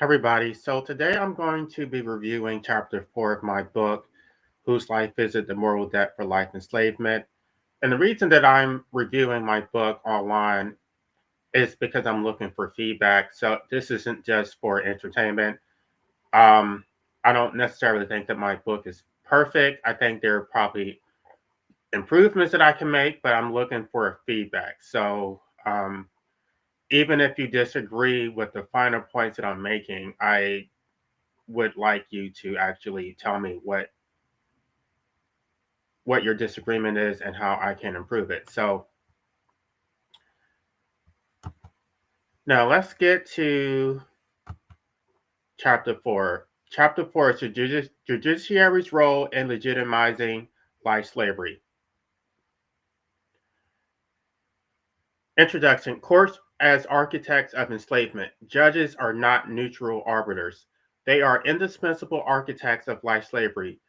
Everybody. So today I'm going to be reviewing chapter 4 of my book, Whose Life Is It? The Moral Debt for Life Enslavement. And the reason that I'm reviewing my book online is because I'm looking for feedback. So this isn't just for entertainment. Um, I don't necessarily think that my book is perfect. I think there are probably improvements that I can make, but I'm looking for feedback. So even if you disagree with the finer points that I'm making, I would like you to actually tell me what your disagreement is and how I can improve it. So now let's get to chapter 4. Chapter 4 is the judiciary's role in legitimizing life slavery. Introduction. Courts as architects of enslavement. Judges are not neutral arbiters. They are indispensable architects of life slavery.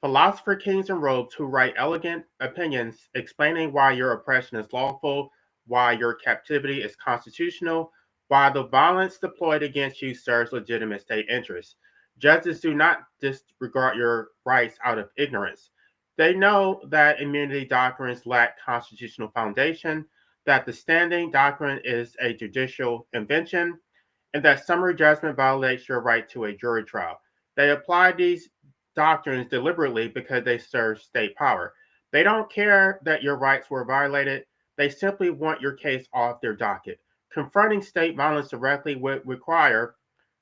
Philosopher kings in robes who write elegant opinions explaining why your oppression is lawful, why your captivity is constitutional, why the violence deployed against you serves legitimate state interests. Judges do not disregard your rights out of ignorance. They know that immunity doctrines lack constitutional foundation, that the standing doctrine is a judicial invention, and that summary judgment violates your right to a jury trial. They apply these doctrines deliberately because they serve state power. They don't care that your rights were violated. They simply want your case off their docket. Confronting state violence directly would require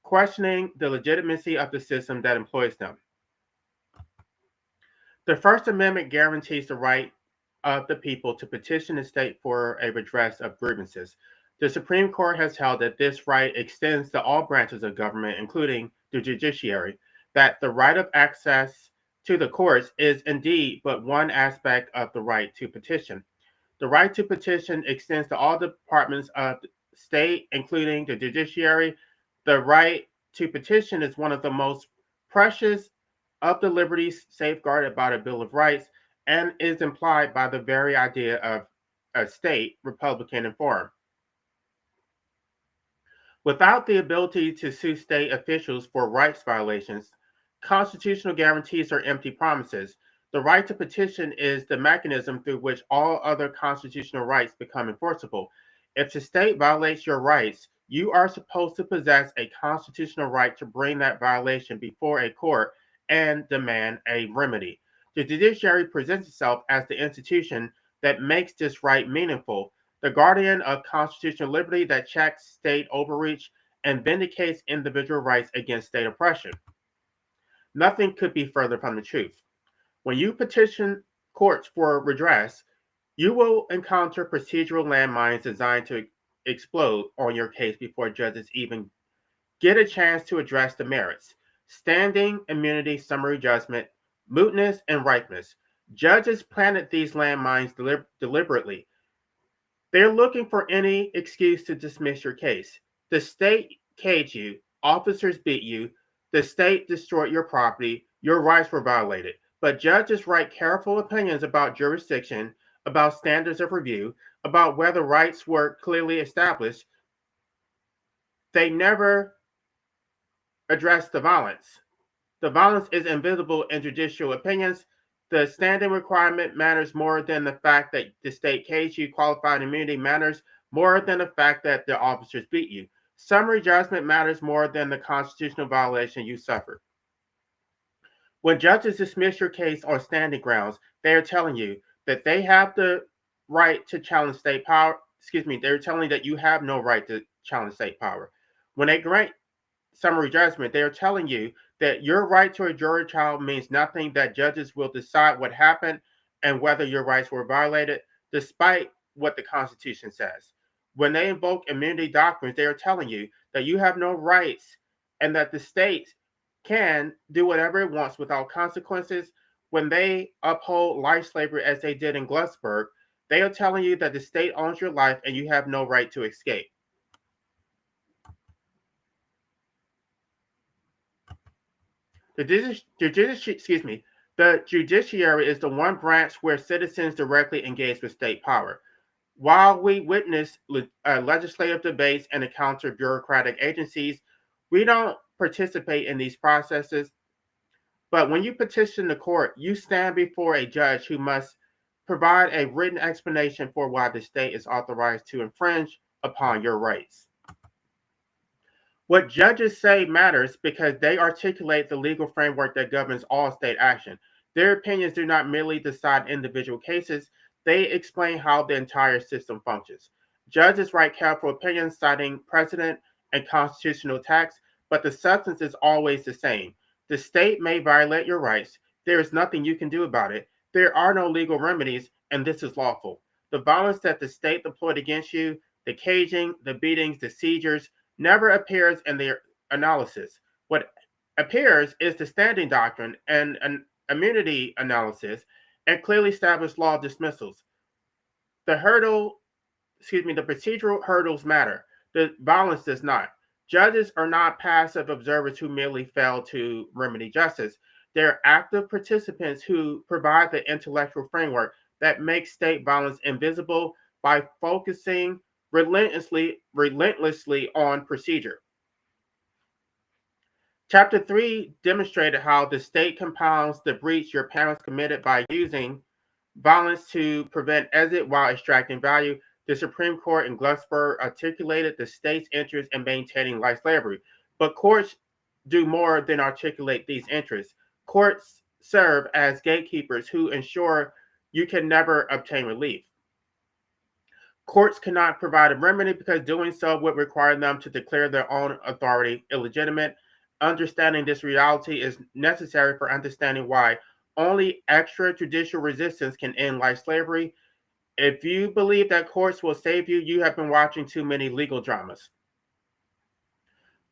questioning the legitimacy of the system that employs them. The First Amendment guarantees the right of the people to petition the state for a redress of grievances. The Supreme Court has held that this right extends to all branches of government, including the judiciary, that the right of access to the courts is indeed but one aspect of the right to petition. The right to petition extends to all departments of the state, including the judiciary. The right to petition is one of the most precious of the liberties safeguarded by the Bill of Rights and is implied by the very idea of a state, Republican in form. Without the ability to sue state officials for rights violations, constitutional guarantees are empty promises. The right to petition is the mechanism through which all other constitutional rights become enforceable. If the state violates your rights, you are supposed to possess a constitutional right to bring that violation before a court and demand a remedy. The judiciary presents itself as the institution that makes this right meaningful, the guardian of constitutional liberty that checks state overreach and vindicates individual rights against state oppression. Nothing could be further from the truth. When you petition courts for redress, you will encounter procedural landmines designed to explode on your case before judges even get a chance to address the merits. Standing, immunity, summary judgment, mootness, and ripeness. Judges planted these landmines deliberately. They're looking for any excuse to dismiss your case. The state caged you, officers beat you, the state destroyed your property, your rights were violated. But judges write careful opinions about jurisdiction, about standards of review, about whether rights were clearly established. They never address the violence. The violence is invisible in judicial opinions. The standing requirement matters more than the fact that the state caged you. Qualified immunity matters more than the fact that the officers beat you. Summary judgment matters more than the constitutional violation you suffered. When judges dismiss your case on standing grounds, they are telling you that they have the right to challenge state power. Excuse me, they're telling you that you have no right to challenge state power. When they grant summary judgment, they are telling you that your right to a jury trial means nothing, that judges will decide what happened and whether your rights were violated, despite what the Constitution says. When they invoke immunity doctrines, they are telling you that you have no rights and that the state can do whatever it wants without consequences. When they uphold life slavery as they did in Glucksburg, they are telling you that the state owns your life and you have no right to escape. The judiciary is the one branch where citizens directly engage with state power. While we witness legislative debates and encounter bureaucratic agencies, We don't participate in these processes, but when you petition the court, you stand before a judge who must provide a written explanation for why the state is authorized to infringe upon your rights. What judges say matters because they articulate the legal framework that governs all state action. Their opinions do not merely decide individual cases, they explain how the entire system functions. Judges write careful opinions citing precedent and constitutional texts, but the substance is always the same. The state may violate your rights. There is nothing you can do about it. There are no legal remedies, and this is lawful. The violence that the state deployed against you, the caging, the beatings, the seizures, never appears in their analysis. What appears is the standing doctrine and an immunity analysis and clearly established law dismissals. The hurdle, the procedural hurdles matter. The violence does not. Judges are not passive observers who merely fail to remedy justice. They're active participants who provide the intellectual framework that makes state violence invisible by focusing relentlessly on procedure. Chapter 3 demonstrated how the state compounds the breach your parents committed by using violence to prevent exit while extracting value. The Supreme Court in Glucksburg articulated the state's interest in maintaining life slavery. But courts do more than articulate these interests. Courts serve as gatekeepers who ensure you can never obtain relief. Courts cannot provide a remedy because doing so would require them to declare their own authority illegitimate. Understanding this reality is necessary for understanding why only extrajudicial resistance can end life slavery. If you believe that courts will save you, you have been watching too many legal dramas.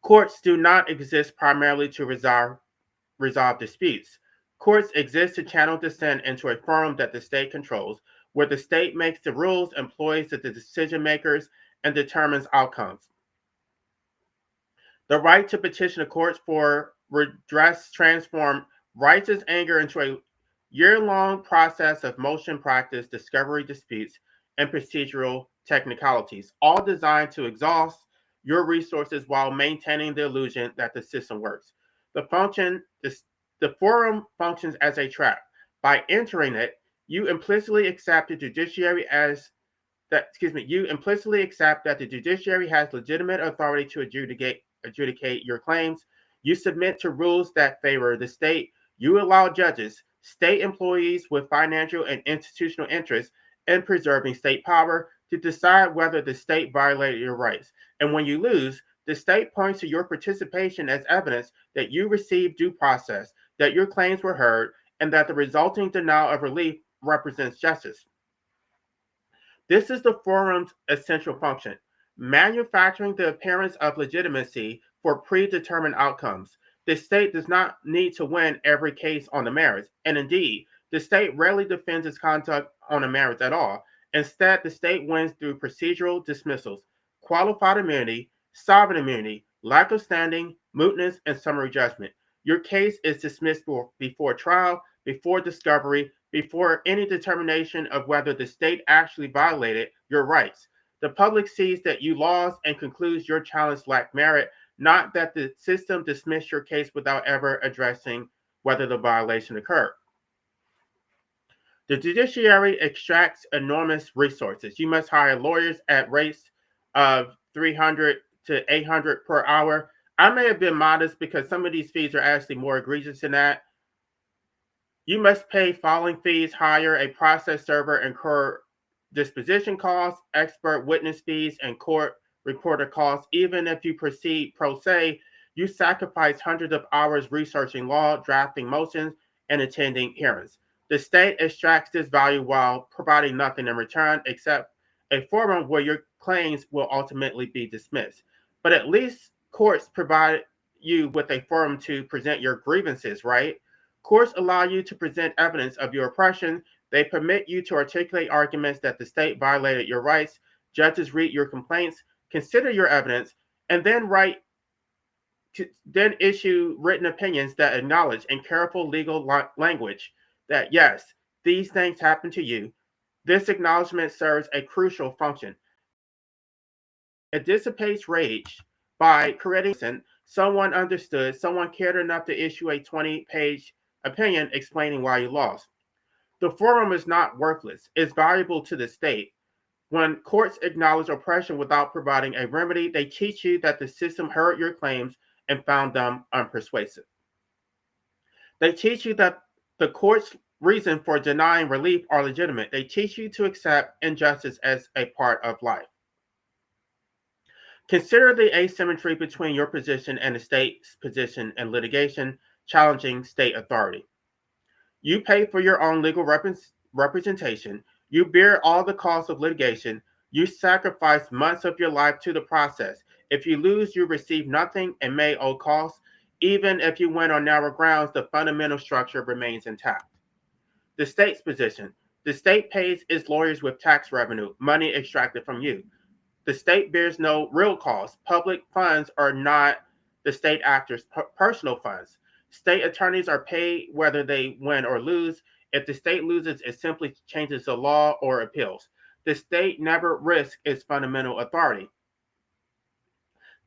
Courts do not exist primarily to resolve disputes. Courts exist to channel dissent into a forum that the state controls, where the state makes the rules, employs the decision makers, and determines outcomes. The right to petition the courts for redress transformed righteous anger into a year-long process of motion practice, discovery disputes, and procedural technicalities, all designed to exhaust your resources while maintaining the illusion that the system works. The forum functions as a trap. By entering it, you implicitly accept the judiciary as you implicitly accept that the judiciary has legitimate authority to adjudicate your claims. You submit to rules that favor the state. You allow judges, state employees with financial and institutional interests in preserving state power, to decide whether the state violated your rights. And when you lose, the state points to your participation as evidence that you received due process, that your claims were heard, and that the resulting denial of relief represents justice. This is the forum's essential function, manufacturing the appearance of legitimacy for predetermined outcomes. The state does not need to win every case on the merits, and indeed, the state rarely defends its conduct on the merits at all. Instead, the state wins through procedural dismissals, qualified immunity, sovereign immunity, lack of standing, mootness, and summary judgment. Your case is dismissed before trial, before discovery, before any determination of whether the state actually violated your rights. The public sees that you lost and concludes your challenge lacked merit, not that the system dismissed your case without ever addressing whether the violation occurred. The judiciary extracts enormous resources. You must hire lawyers at rates of 300 to 800 per hour. I may have been modest because some of these fees are actually more egregious than that. You must pay filing fees, hire a process server, incur disposition costs, expert witness fees, and court reporter costs. Even if you proceed pro se, you sacrifice hundreds of hours researching law, drafting motions, and attending hearings. The state extracts this value while providing nothing in return except a forum where your claims will ultimately be dismissed. But at least courts provide you with a forum to present your grievances, right? Courts allow you to present evidence of your oppression. They permit you to articulate arguments that the state violated your rights. Judges read your complaints, consider your evidence, and then issue written opinions that acknowledge in careful legal language that yes, these things happened to you. This acknowledgement serves a crucial function. It dissipates rage by creating Someone understood, someone cared enough to issue a 20-page opinion explaining why you lost. The forum is not worthless, it's valuable to the state. When courts acknowledge oppression without providing a remedy, they teach you that the system heard your claims and found them unpersuasive. They teach you that the court's reason for denying relief are legitimate. They teach you to accept injustice as a part of life. Consider the asymmetry between your position and the state's position in litigation challenging state authority. You pay for your own legal representation. You bear all the costs of litigation. You sacrifice months of your life to the process. If you lose, you receive nothing and may owe costs. Even if you win on narrow grounds, the fundamental structure remains intact. The state's position. The state pays its lawyers with tax revenue, money extracted from you. The state bears no real cost. Public funds are not the state actors' personal funds. State attorneys are paid whether they win or lose. If the state loses, it simply changes the law or appeals. The state never risks its fundamental authority.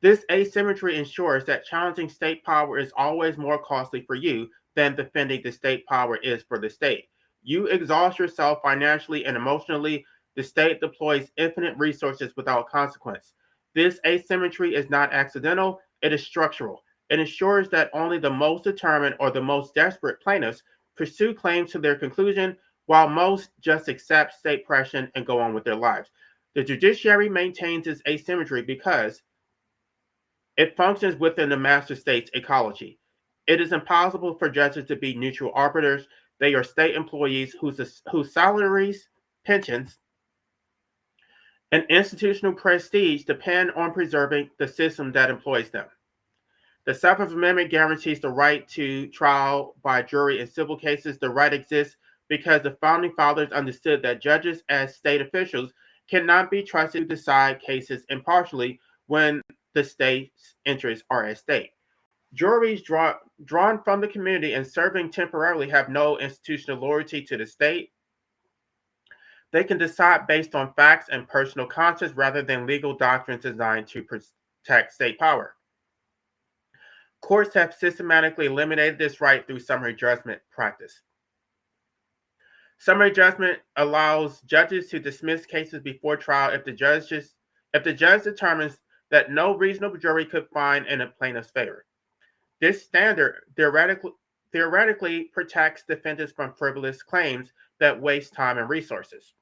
This asymmetry ensures that challenging state power is always more costly for you than defending the state power is for the state. You exhaust yourself financially and emotionally. The state deploys infinite resources without consequence. This asymmetry is not accidental, it is structural. It ensures that only the most determined or the most desperate plaintiffs pursue claims to their conclusion, while most just accept state pressure and go on with their lives. The judiciary maintains its asymmetry because it functions within the master state's ecology. It is impossible for judges to be neutral arbiters. They are state employees whose salaries, pensions, and institutional prestige depend on preserving the system that employs them. The Seventh Amendment guarantees the right to trial by jury in civil cases. The right exists because the founding fathers understood that judges, as state officials, cannot be trusted to decide cases impartially when the state's interests are at stake. Juries drawn from the community and serving temporarily have no institutional loyalty to the state. They can decide based on facts and personal conscience rather than legal doctrines designed to protect state power. Courts have systematically eliminated this right through summary judgment practice. Summary judgment allows judges to dismiss cases before trial if the judge determines that no reasonable jury could find in a plaintiff's favor. This standard theoretically protects defendants from frivolous claims that waste time and resources.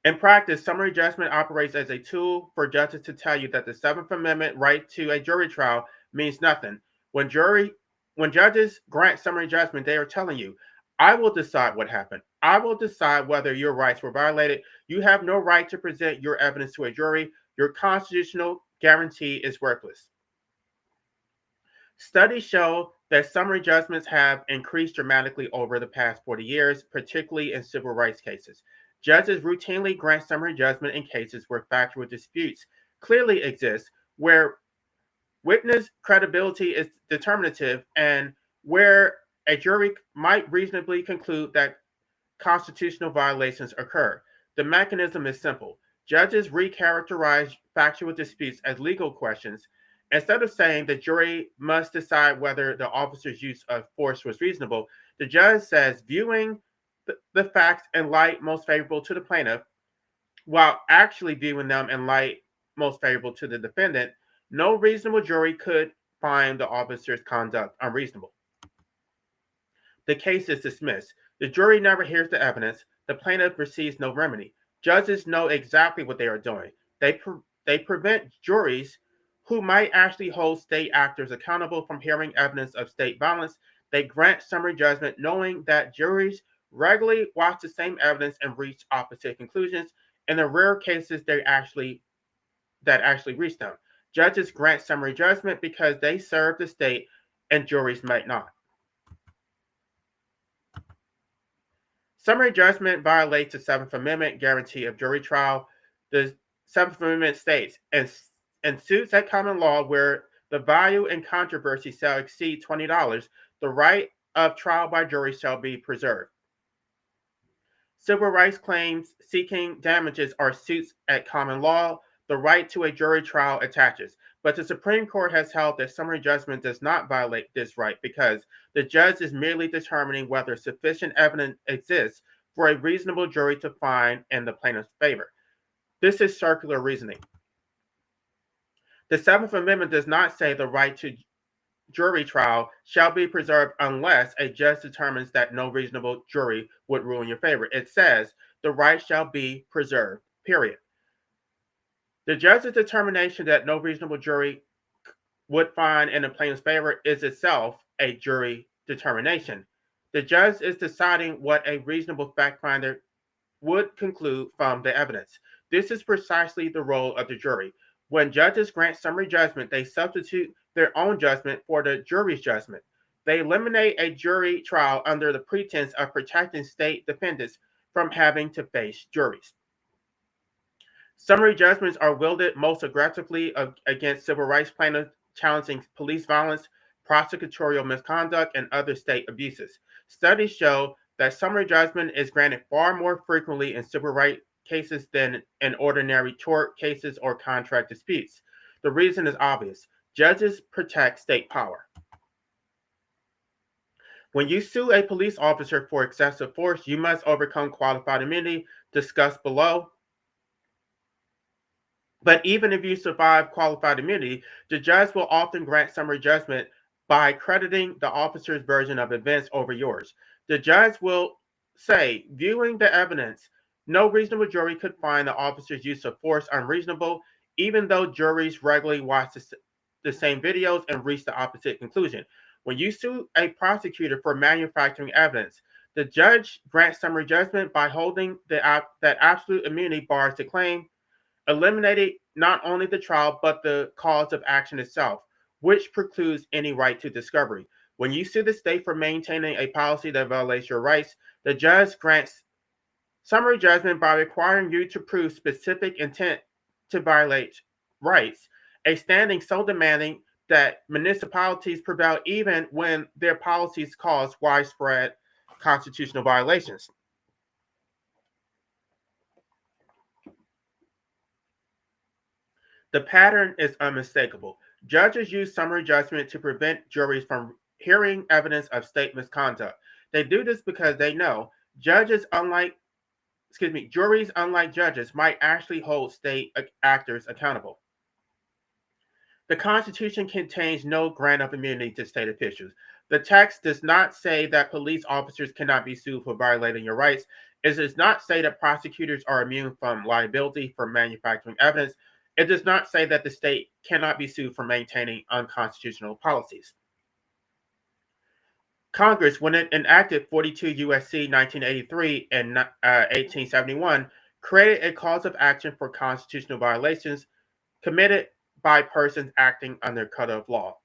In practice, summary judgment operates as a tool for judges to tell you that the Seventh Amendment right to a jury trial means nothing. When judges grant summary judgment, they are telling you, I will decide what happened. I will decide whether your rights were violated. You have no right to present your evidence to a jury. Your constitutional guarantee is worthless. Studies show that summary judgments have increased dramatically over the past 40 years, particularly in civil rights cases. Judges routinely grant summary judgment in cases where factual disputes clearly exist, where witness credibility is determinative, and where a jury might reasonably conclude that constitutional violations occur. The mechanism is simple. Judges recharacterize factual disputes as legal questions. Instead of saying the jury must decide whether the officer's use of force was reasonable, the judge says, viewing the facts in light most favorable to the plaintiff, while actually viewing them in light most favorable to the defendant, no reasonable jury could find the officer's conduct unreasonable. The case is dismissed. The jury never hears the evidence. The plaintiff receives no remedy. Judges know exactly what they are doing. They prevent juries who might actually hold state actors accountable from hearing evidence of state violence. They grant summary judgment knowing that juries regularly watch the same evidence and reach opposite conclusions. In the rare cases that actually reach them, judges grant summary judgment because they serve the state and juries might not. Summary judgment violates the Seventh Amendment guarantee of jury trial. The Seventh Amendment states, in suits at common law where the value in controversy shall exceed $20, the right of trial by jury shall be preserved. Civil rights claims seeking damages are suits at common law. The right to a jury trial attaches. But the Supreme Court has held that summary judgment does not violate this right because the judge is merely determining whether sufficient evidence exists for a reasonable jury to find in the plaintiff's favor. This is circular reasoning. The Seventh Amendment does not say the right to jury trial shall be preserved unless a judge determines that no reasonable jury would rule in your favor. It says the right shall be preserved, period. The judge's determination that no reasonable jury would find in the plaintiff's favor is itself a jury determination. The judge is deciding what a reasonable fact finder would conclude from the evidence. This is precisely the role of the jury. When judges grant summary judgment, they substitute their own judgment for the jury's judgment. They eliminate a jury trial under the pretense of protecting state defendants from having to face juries. Summary judgments are wielded most aggressively against civil rights plaintiffs challenging police violence, prosecutorial misconduct, and other state abuses. Studies show that summary judgment is granted far more frequently in civil rights cases than in ordinary tort cases or contract disputes. The reason is obvious. Judges protect state power. When you sue a police officer for excessive force, you must overcome qualified immunity discussed below. But even if you survive qualified immunity, the judge will often grant summary judgment by crediting the officer's version of events over yours. The judge will say, viewing the evidence, no reasonable jury could find the officer's use of force unreasonable, even though juries regularly watch the same videos and reach the opposite conclusion. When you sue a prosecutor for manufacturing evidence, the judge grants summary judgment by holding that absolute immunity bars the claim, eliminating not only the trial but the cause of action itself, which precludes any right to discovery. When you sue the state for maintaining a policy that violates your rights, the judge grants summary judgment by requiring you to prove specific intent to violate rights, a standing so demanding that municipalities prevail even when their policies cause widespread constitutional violations. The pattern is unmistakable. Judges use summary judgment to prevent juries from hearing evidence of state misconduct. They do this because they know juries, unlike judges, might actually hold state actors accountable. The Constitution contains no grant of immunity to state officials. The text does not say that police officers cannot be sued for violating your rights. It does not say that prosecutors are immune from liability for manufacturing evidence. It does not say that the state cannot be sued for maintaining unconstitutional policies. Congress, when it enacted 42 U.S.C. 1983 and 1871, created a cause of action for constitutional violations committed by persons acting under color of law.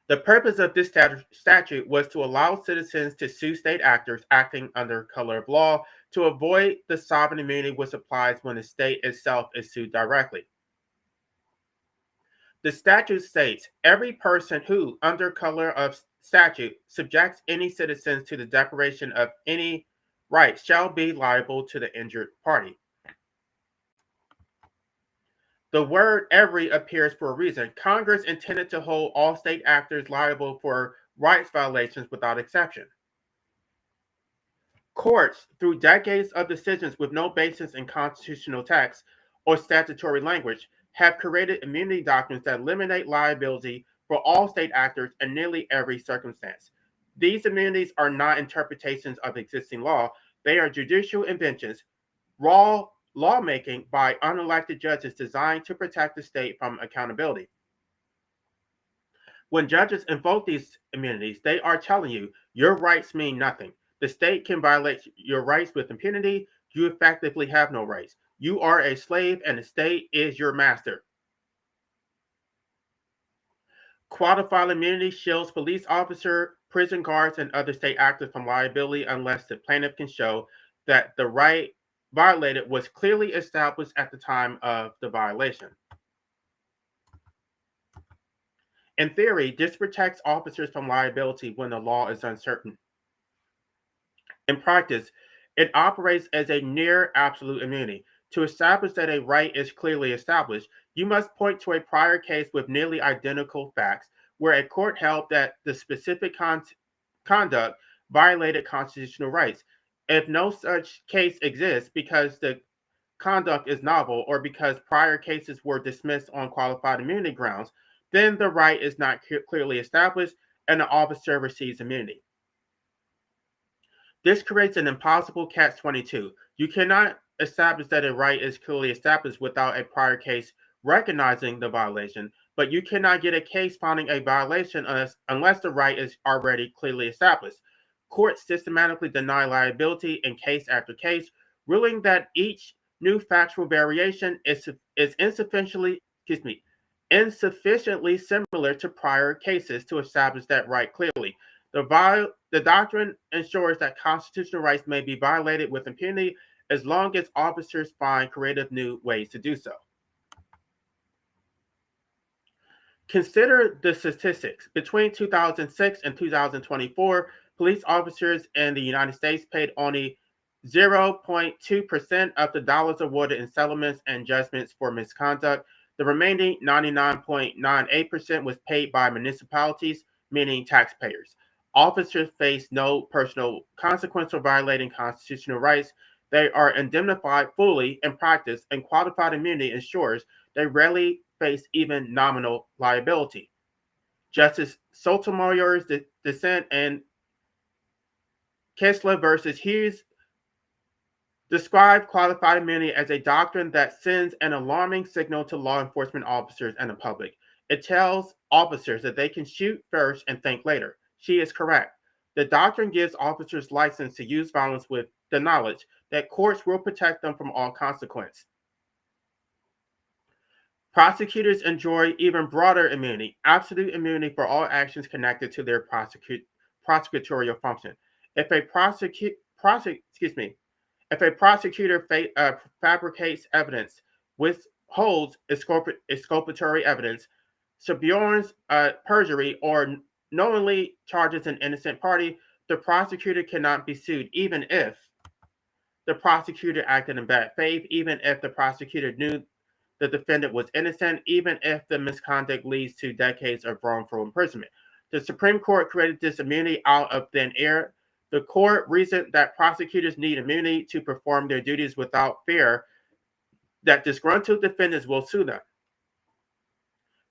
The purpose of this statute was to allow citizens to sue state actors acting under color of law to avoid the sovereign immunity which applies when the state itself is sued directly. The statute states every person who, under color of statute, subjects any citizens to the deprivation of any right shall be liable to the injured party. The word every appears for a reason. Congress intended to hold all state actors liable for rights violations without exception. Courts, through decades of decisions with no basis in constitutional text or statutory language, have created immunity doctrines that eliminate liability for all state actors in nearly every circumstance. These immunities are not interpretations of existing law, they are judicial inventions, raw lawmaking by unelected judges designed to protect the state from accountability. When judges invoke these immunities, they are telling you your rights mean nothing. The state can violate your rights with impunity. You effectively have no rights. You are a slave and the state is your master. Qualified immunity shields police officers, prison guards, and other state actors from liability unless the plaintiff can show that the right violated was clearly established at the time of the violation. In theory, this protects officers from liability when the law is uncertain. In practice, it operates as a near absolute immunity. To establish that a right is clearly established, You must point to a prior case with nearly identical facts where a court held that the specific conduct violated constitutional rights. If no such case exists because the conduct is novel or because prior cases were dismissed on qualified immunity grounds, then the right is not clearly established and the officer receives immunity. This creates an impossible catch-22. You cannot establish that a right is clearly established without a prior case recognizing the violation, but you cannot get a case finding a violation unless the right is already clearly established. Courts systematically deny liability in case after case, ruling that each new factual variation is insufficiently similar to prior cases to establish that right clearly. The doctrine ensures that constitutional rights may be violated with impunity as long as officers find creative new ways to do so. Consider the statistics. Between 2006 and 2024, police officers in the United States paid only 0.2% of the dollars awarded in settlements and judgments for misconduct. The remaining 99.98% was paid by municipalities, meaning taxpayers. Officers face no personal consequence for violating constitutional rights. They are indemnified fully in practice, and qualified immunity ensures they rarely face even nominal liability. Justice Sotomayor's dissent in Kessler versus Hughes described qualified immunity as a doctrine that sends an alarming signal to law enforcement officers and the public. It tells officers that they can shoot first and think later. She is correct. The doctrine gives officers license to use violence with the knowledge that courts will protect them from all consequence. Prosecutors enjoy even broader immunity, absolute immunity for all actions connected to their prosecutorial function. If a prosecutor fabricates evidence, withholds exculpatory evidence, suborns perjury, or knowingly charges an innocent party, the prosecutor cannot be sued, even if the prosecutor acted in bad faith, even if the prosecutor knew the defendant was innocent, even if the misconduct leads to decades of wrongful imprisonment. The Supreme Court created this immunity out of thin air. The court reasoned that prosecutors need immunity to perform their duties without fear that disgruntled defendants will sue them.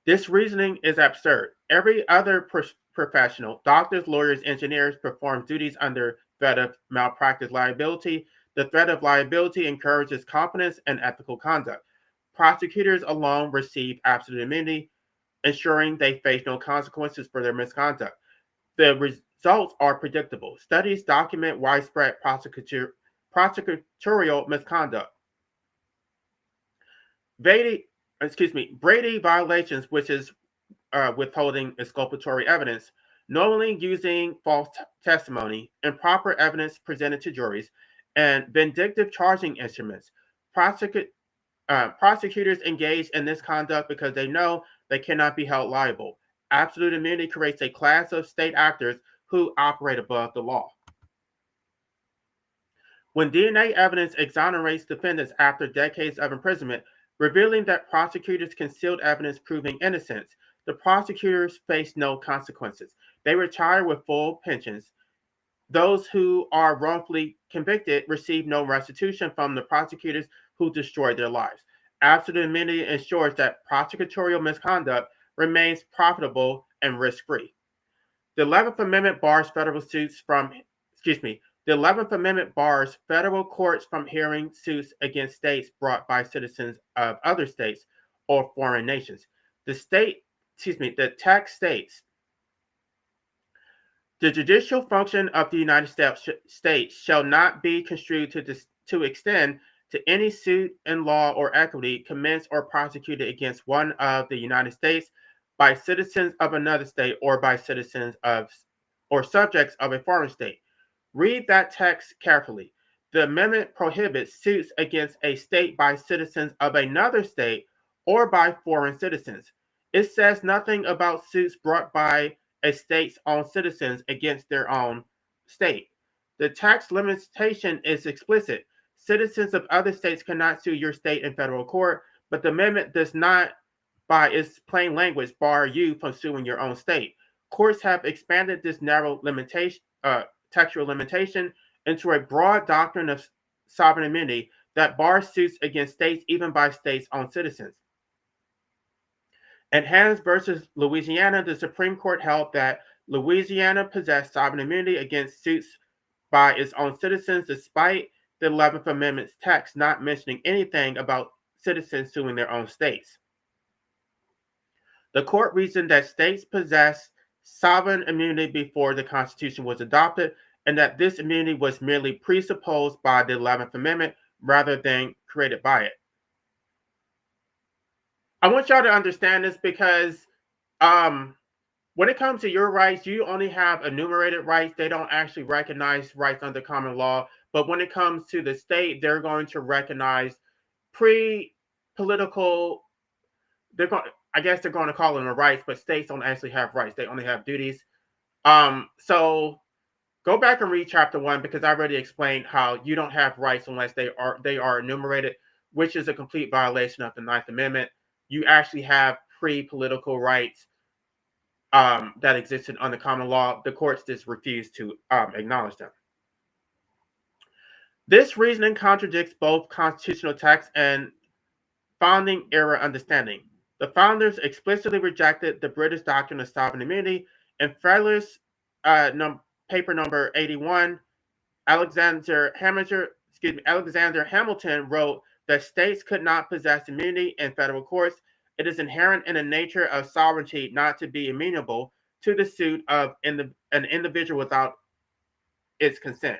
This reasoning is absurd. Every other professional, doctors, lawyers, engineers, perform duties under threat of malpractice liability. The threat of liability encourages competence and ethical conduct. Prosecutors alone receive absolute immunity, ensuring they face no consequences for their misconduct. The results are predictable. Studies document widespread prosecutorial misconduct. Brady violations, which is withholding exculpatory evidence, knowingly using false testimony, improper evidence presented to juries, and vindictive charging instruments. Prosecutors engage in this conduct because they know they cannot be held liable. Absolute immunity creates a class of state actors who operate above the law. When DNA evidence exonerates defendants after decades of imprisonment, revealing that prosecutors concealed evidence proving innocence, the prosecutors face no consequences. They retire with full pensions. Those who are wrongfully convicted receive no restitution from the prosecutors who destroyed their lives. Absolute immunity ensures that prosecutorial misconduct remains profitable and risk-free. The 11th Amendment bars federal courts from hearing suits against states brought by citizens of other states or foreign nations. The text states, the judicial function of the United States shall not be construed to extend to any suit in law or equity commenced or prosecuted against one of the United States by citizens of another state or by citizens of or subjects of a foreign state. Read that text carefully. The amendment prohibits suits against a state by citizens of another state or by foreign citizens. It says nothing about suits brought by a state's own citizens against their own state. The text limitation is explicit. Citizens of other states cannot sue your state in federal court, but the amendment does not, by its plain language, bar you from suing your own state. Courts have expanded this narrow limitation, textual limitation, into a broad doctrine of sovereign immunity that bars suits against states even by states' own citizens. In Hans versus Louisiana, the Supreme Court held that Louisiana possessed sovereign immunity against suits by its own citizens, despite the 11th Amendment's text not mentioning anything about citizens suing their own states. The court reasoned that states possessed sovereign immunity before the Constitution was adopted, and that this immunity was merely presupposed by the 11th Amendment rather than created by it. I want y'all to understand this because um, when it comes to your rights, you only have enumerated rights. They don't actually recognize rights under common law. But when it comes to the state, they're going to recognize pre-political. They're going. I guess they're going to call them rights, but states don't actually have rights. They only have duties. So go back and read chapter 1 because I already explained how you don't have rights unless they are enumerated, which is a complete violation of the Ninth Amendment. You actually have pre-political rights that existed under common law. The courts just refused to acknowledge them. This reasoning contradicts both constitutional text and founding era understanding. The founders explicitly rejected the British doctrine of sovereign immunity. In Federalist paper number 81, Alexander Hamilton wrote that states could not possess immunity in federal courts. It is inherent in the nature of sovereignty not to be amenable to the suit of an individual without its consent.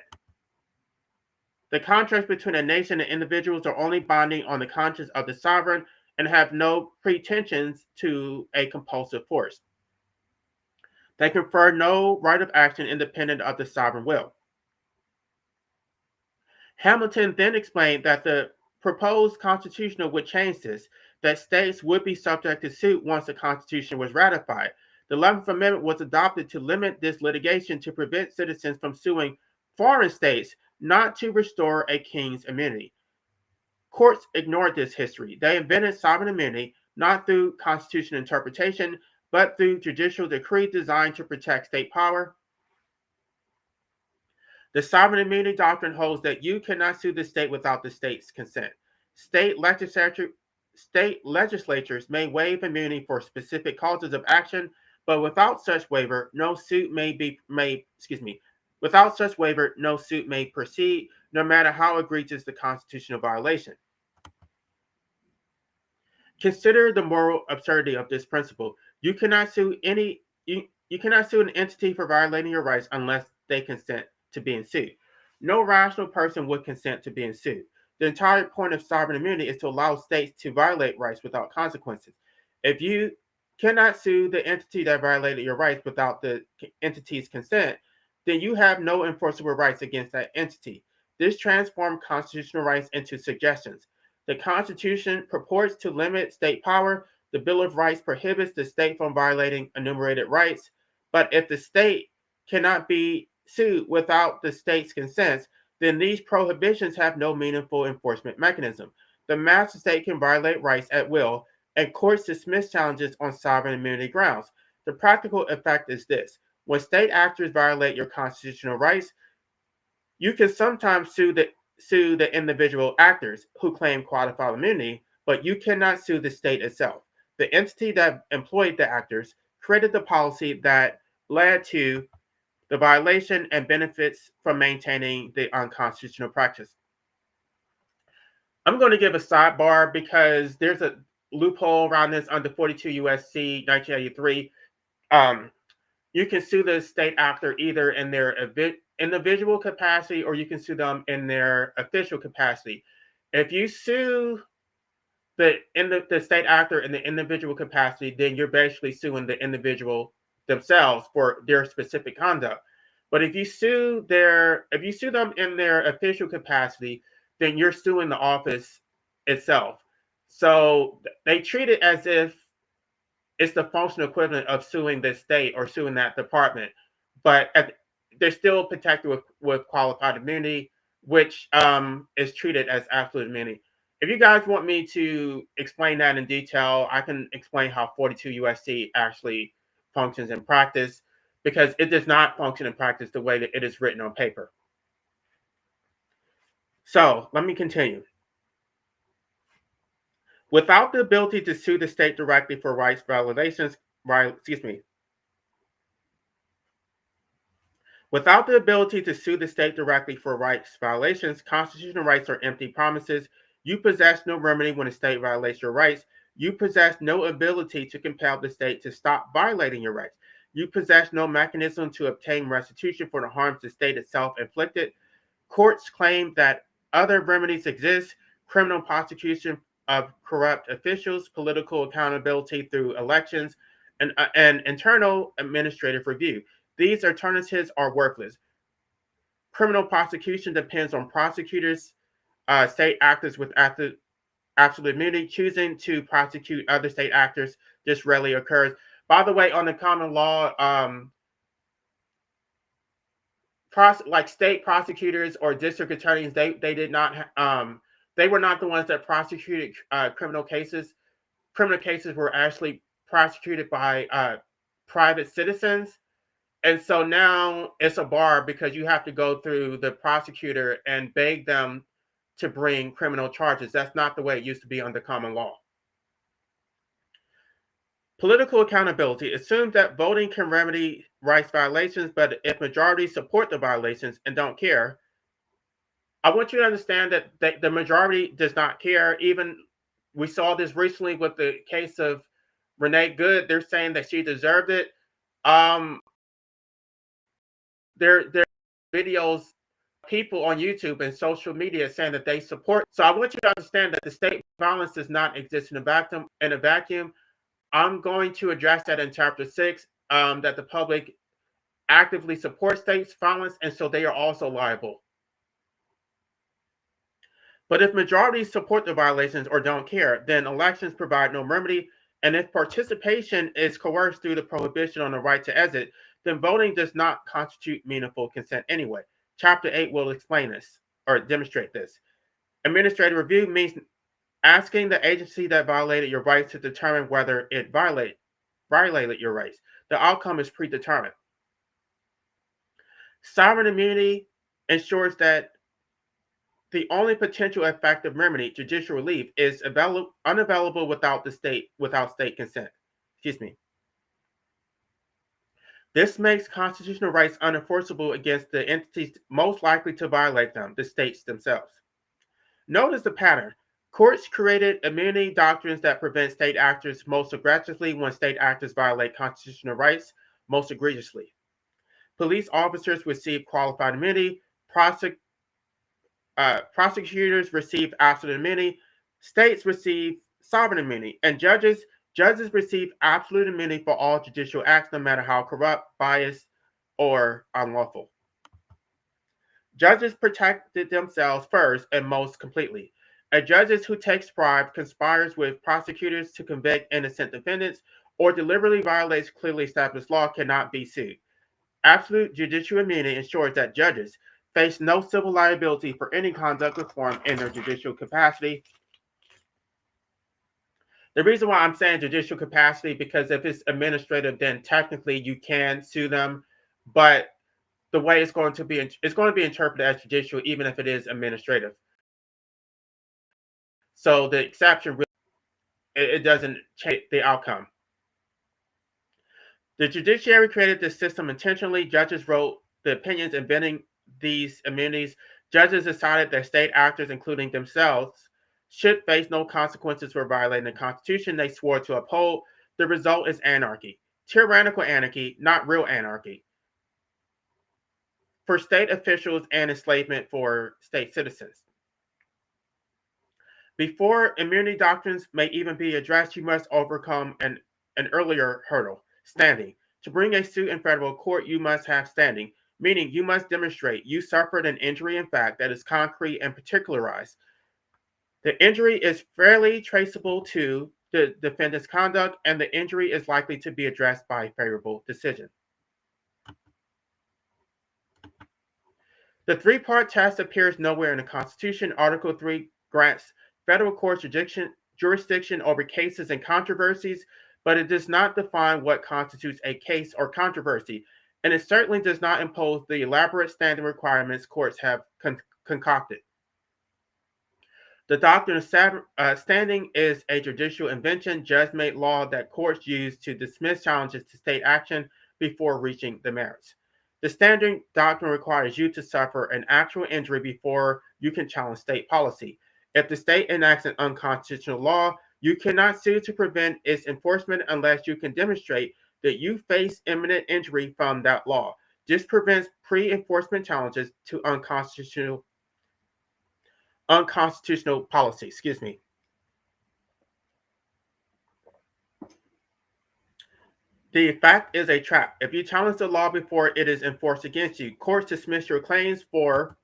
The contracts between a nation and individuals are only binding on the conscience of the sovereign and have no pretensions to a compulsive force. They confer no right of action independent of the sovereign will. Hamilton then explained that the proposed constitution would change this, that states would be subject to suit once the Constitution was ratified. The 11th Amendment was adopted to limit this litigation to prevent citizens from suing foreign states, not to restore a king's immunity. Courts ignored this history. They invented sovereign immunity not through constitutional interpretation, but through judicial decree designed to protect state power. The sovereign immunity doctrine holds that you cannot sue the state without the state's consent. State legislatures may waive immunity for specific causes of action, but without such waiver, no suit may proceed, no matter how egregious the constitutional violation. Consider the moral absurdity of this principle. You cannot sue an entity for violating your rights unless they consent to being sued. No rational person would consent to being sued. The entire point of sovereign immunity is to allow states to violate rights without consequences. If you cannot sue the entity that violated your rights without the entity's consent, then you have no enforceable rights against that entity. This transformed constitutional rights into suggestions. The Constitution purports to limit state power. The Bill of Rights prohibits the state from violating enumerated rights. But if the state cannot be sued without the state's consent, then these prohibitions have no meaningful enforcement mechanism. The master state can violate rights at will, and courts dismiss challenges on sovereign immunity grounds. The practical effect is this: when state actors violate your constitutional rights, you can sometimes sue the individual actors who claim qualified immunity, but you cannot sue the state itself. The entity that employed the actors created the policy that led to the violation and benefits from maintaining the unconstitutional practice. I'm going to give a sidebar because there's a loophole around this under 42 USC 1983. You can sue the state actor either in their individual capacity or you can sue them in their official capacity. If you sue the state actor in the individual capacity, then you're basically suing the individual themselves for their specific conduct. But if you sue them in their official capacity, then you're suing the office itself. So they treat it as if it's the functional equivalent of suing the state or suing that department, but they're still protected with qualified immunity, which is treated as absolute immunity. If you guys want me to explain that in detail, I can explain how 42 USC actually functions in practice, because it does not function in practice the way that it is written on paper. So let me continue. Without the ability to sue the state directly for rights violations, without the ability to sue the state directly for rights violations, constitutional rights are empty promises. You possess no remedy when a state violates your rights. You possess no ability to compel the state to stop violating your rights. You possess no mechanism to obtain restitution for the harms the state itself inflicted. Courts claim that other remedies exist: criminal prosecution of corrupt officials, political accountability through elections, and internal administrative review. These alternatives are worthless. Criminal prosecution depends on prosecutors, state actors with absolute immunity. Choosing to prosecute other state actors just rarely occurs. By the way, on the common law, like state prosecutors or district attorneys, they did not they were not the ones that prosecuted criminal cases. Criminal cases were actually prosecuted by private citizens. And so now it's a bar because you have to go through the prosecutor and beg them to bring criminal charges. That's not the way it used to be under common law. Political accountability assumes that voting can remedy rights violations, but if majorities support the violations and don't care, I want you to understand that the majority does not care. Even we saw this recently with the case of Renee Good. They're saying that she deserved it. Um, there are videos, people on YouTube and social media saying that they support. So I want you to understand that the state violence does not exist in a vacuum. I'm going to address that in chapter 6. That the public actively supports state violence, and so they are also liable. But if majorities support the violations or don't care, then elections provide no remedy. And if participation is coerced through the prohibition on the right to exit, then voting does not constitute meaningful consent anyway. Chapter 8 will explain this or demonstrate this. Administrative review means asking the agency that violated your rights to determine whether it violated your rights. The outcome is predetermined. Sovereign immunity ensures that the only potential effective remedy, judicial relief, is unavailable without state consent. Excuse me. This makes constitutional rights unenforceable against the entities most likely to violate them, the states themselves. Notice the pattern. Courts created immunity doctrines that prevent state actors most aggressively when state actors violate constitutional rights most egregiously. Police officers receive qualified immunity. Prosecutors receive absolute immunity. States receive sovereign immunity. And judges receive absolute immunity for all judicial acts, no matter how corrupt, biased, or unlawful. Judges protected themselves first and most completely. A judge who takes bribe, conspires with prosecutors to convict innocent defendants, or deliberately violates clearly established law cannot be sued. Absolute judicial immunity ensures that judges face no civil liability for any conduct performed in their judicial capacity. The reason why I'm saying judicial capacity, because if it's administrative, then technically you can sue them, but the way it's going to be interpreted as judicial, even if it is administrative. So the exception really, it doesn't change the outcome. The judiciary created this system intentionally. Judges wrote the opinions inventing these immunities. Judges decided that state actors, including themselves, should face no consequences for violating the Constitution they swore to uphold. The result is anarchy. Tyrannical anarchy, not real anarchy, for state officials and enslavement for state citizens. Before immunity doctrines may even be addressed, you must overcome an earlier hurdle: standing. To bring a suit in federal court, you must have standing, meaning you must demonstrate you suffered an injury in fact that is concrete and particularized. The injury is fairly traceable to the defendant's conduct, and the injury is likely to be addressed by a favorable decision. The three-part test appears nowhere in the Constitution. Article 3 grants federal court's jurisdiction over cases and controversies, but it does not define what constitutes a case or controversy, and it certainly does not impose the elaborate standing requirements courts have concocted. The doctrine of standing is a judicial invention, judge-made law that courts use to dismiss challenges to state action before reaching the merits. The standing doctrine requires you to suffer an actual injury before you can challenge state policy. If the state enacts an unconstitutional law, you cannot sue to prevent its enforcement unless you can demonstrate that you face imminent injury from that law. This prevents pre-enforcement challenges to unconstitutional policy. Excuse me. The fact is a trap. If you challenge the law before it is enforced against you, courts dismiss your claims for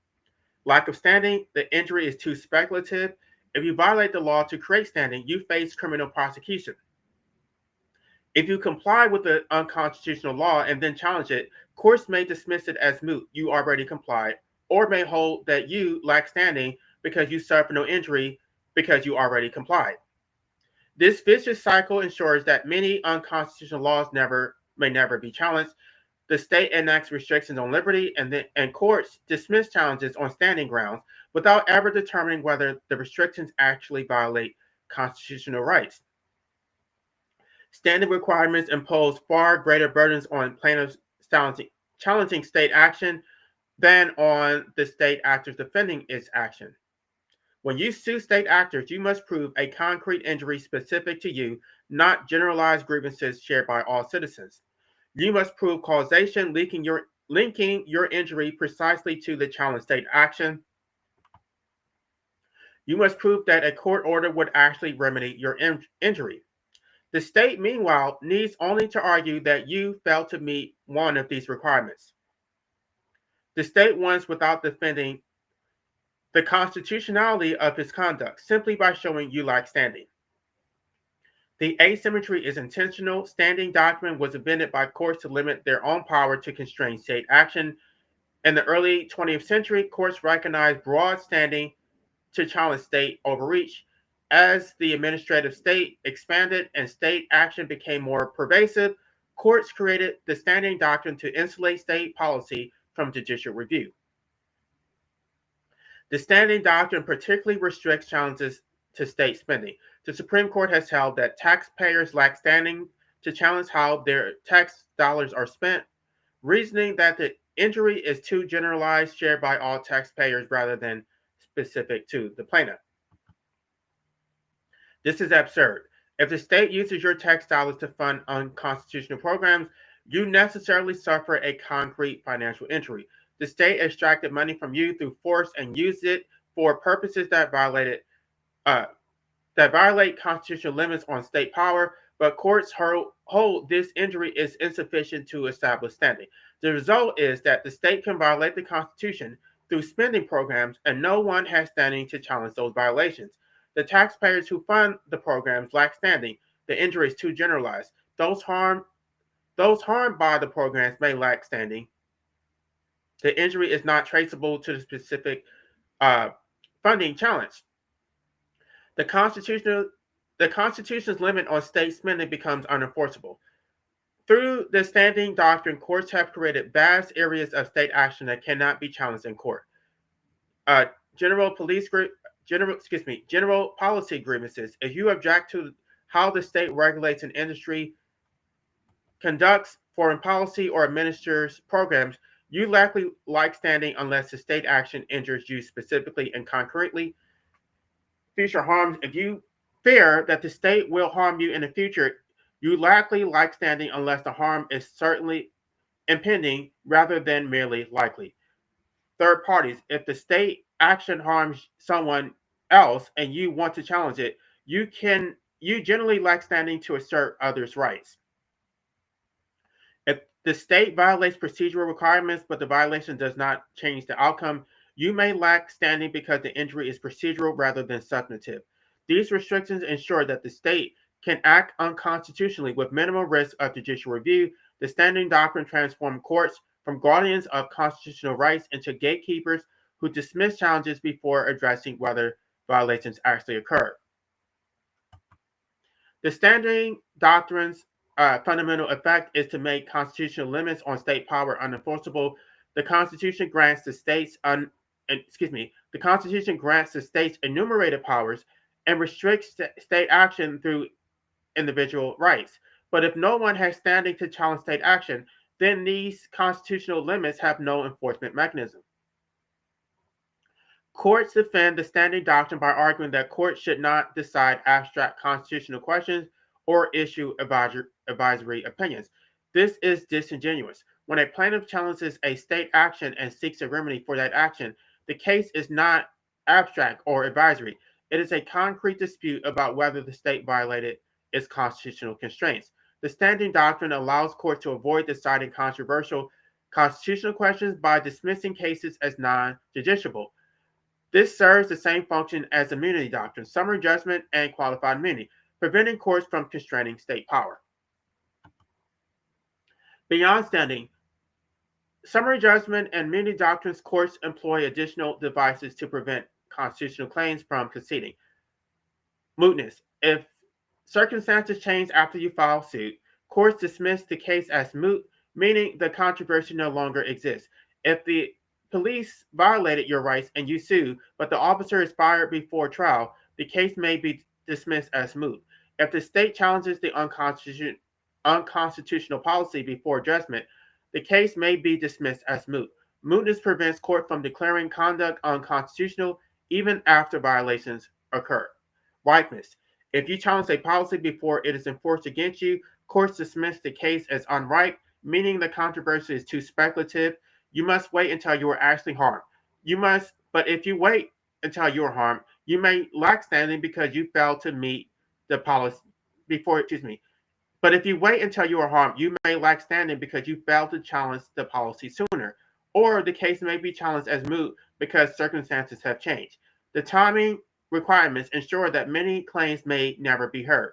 lack of standing. The injury is too speculative. If you violate the law to create standing, you face criminal prosecution. If you comply with the unconstitutional law and then challenge it, courts may dismiss it as moot. You already complied, or may hold that you lack standing because you suffer no injury because you already complied. This vicious cycle ensures that many unconstitutional laws may never be challenged. The state enacts restrictions on liberty, and courts dismiss challenges on standing grounds without ever determining whether the restrictions actually violate constitutional rights. Standing requirements impose far greater burdens on plaintiffs challenging state action than on the state actors defending its action. When you sue state actors, you must prove a concrete injury specific to you, not generalized grievances shared by all citizens. You must prove causation, linking your injury precisely to the challenged state action. You must prove that a court order would actually remedy your injury. The state, meanwhile, needs only to argue that you failed to meet one of these requirements. The state wins without defending the constitutionality of his conduct, simply by showing you lack standing. The asymmetry is intentional. Standing doctrine was invented by courts to limit their own power to constrain state action. In the early 20th century, courts recognized broad standing to challenge state overreach. As the administrative state expanded and state action became more pervasive, courts created the standing doctrine to insulate state policy from judicial review. The standing doctrine particularly restricts challenges to state spending. The Supreme Court has held that taxpayers lack standing to challenge how their tax dollars are spent, reasoning that the injury is too generalized, shared by all taxpayers rather than specific to the plaintiff. This is absurd. If the state uses your tax dollars to fund unconstitutional programs, you necessarily suffer a concrete financial injury. The state extracted money from you through force and used it for purposes that violate constitutional limits on state power, but courts hold this injury is insufficient to establish standing. The result is that the state can violate the Constitution through spending programs, and no one has standing to challenge those violations. The taxpayers who fund the programs lack standing. The injury is too generalized. Those harmed by the programs may lack standing. The injury is not traceable to the specific funding challenge. The Constitution's limit on state spending becomes unenforceable. Through the standing doctrine, courts have created vast areas of state action that cannot be challenged in court. General policy grievances. If you object to how the state regulates an industry, conducts foreign policy, or administers programs, you likely lack standing unless the state action injures you specifically and concretely. Future harms. If you fear that the state will harm you in the future, you likely lack standing unless the harm is certainly impending rather than merely likely. Third parties. If the state action harms someone else and you want to challenge it, you generally lack standing to assert others' rights. If the state violates procedural requirements, but the violation does not change the outcome, you may lack standing because the injury is procedural rather than substantive. These restrictions ensure that the state can act unconstitutionally with minimal risk of judicial review. The standing doctrine transformed courts from guardians of constitutional rights into gatekeepers who dismiss challenges before addressing whether violations actually occurred. The standing doctrine's fundamental effect is to make constitutional limits on state power unenforceable. The Constitution grants the states the Constitution grants the states enumerated powers and restricts state action through individual rights. But if no one has standing to challenge state action, then these constitutional limits have no enforcement mechanism. Courts defend the standing doctrine by arguing that courts should not decide abstract constitutional questions or issue advisory opinions. This is disingenuous. When a plaintiff challenges a state action and seeks a remedy for that action, the case is not abstract or advisory. It is a concrete dispute about whether the state violated its constitutional constraints. The standing doctrine allows courts to avoid deciding controversial constitutional questions by dismissing cases as non-judiciable. This serves the same function as immunity doctrine, summary judgment, and qualified immunity, preventing courts from constraining state power. Beyond standing, summary judgment and immunity doctrines, courts employ additional devices to prevent constitutional claims from conceding. Mootness. If circumstances change after you file suit, courts dismiss the case as moot, meaning the controversy no longer exists. If the police violated your rights and you sue, but the officer is fired before trial, the case may be dismissed as moot. If the state challenges the unconstitutional policy before judgment, the case may be dismissed as moot. Mootness prevents court from declaring conduct unconstitutional even after violations occur. Ripeness. If you challenge a policy before it is enforced against you, courts dismiss the case as unripe, meaning the controversy is too speculative. You must wait until you are actually harmed. But if you wait until you are harmed, you may lack standing because you failed to meet the policy But if you wait until you are harmed, you may lack standing because you failed to challenge the policy sooner, or the case may be challenged as moot because circumstances have changed. The timing requirements ensure that many claims may never be heard.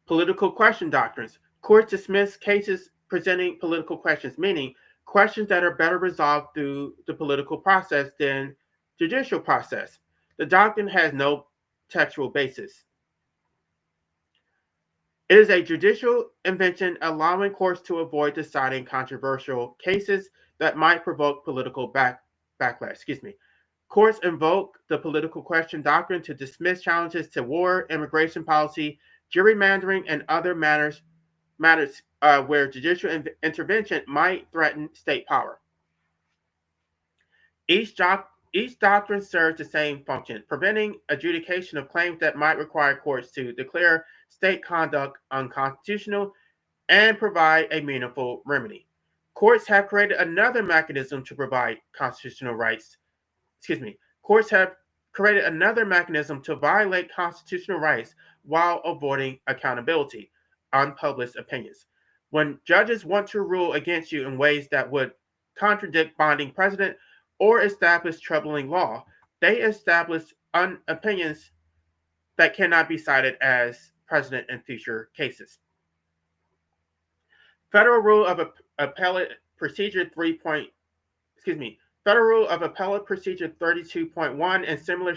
Political question doctrines. Courts dismiss cases presenting political questions, meaning questions that are better resolved through the political process than judicial process. The doctrine has no textual basis. It is a judicial invention allowing courts to avoid deciding controversial cases that might provoke political backlash. Courts invoke the political question doctrine to dismiss challenges to war, immigration policy, gerrymandering, and other matters where judicial intervention might threaten state power. Each doctrine serves the same function, preventing adjudication of claims that might require courts to declare state conduct unconstitutional and provide a meaningful remedy. Courts have created another mechanism to provide constitutional rights. Courts have created another mechanism to violate constitutional rights while avoiding accountability: unpublished opinions. When judges want to rule against you in ways that would contradict binding precedent or establish troubling law, they establish opinions that cannot be cited as precedent in future cases. Federal Rule of Appellate Procedure 3. Federal Rule of Appellate Procedure 32.1 and similar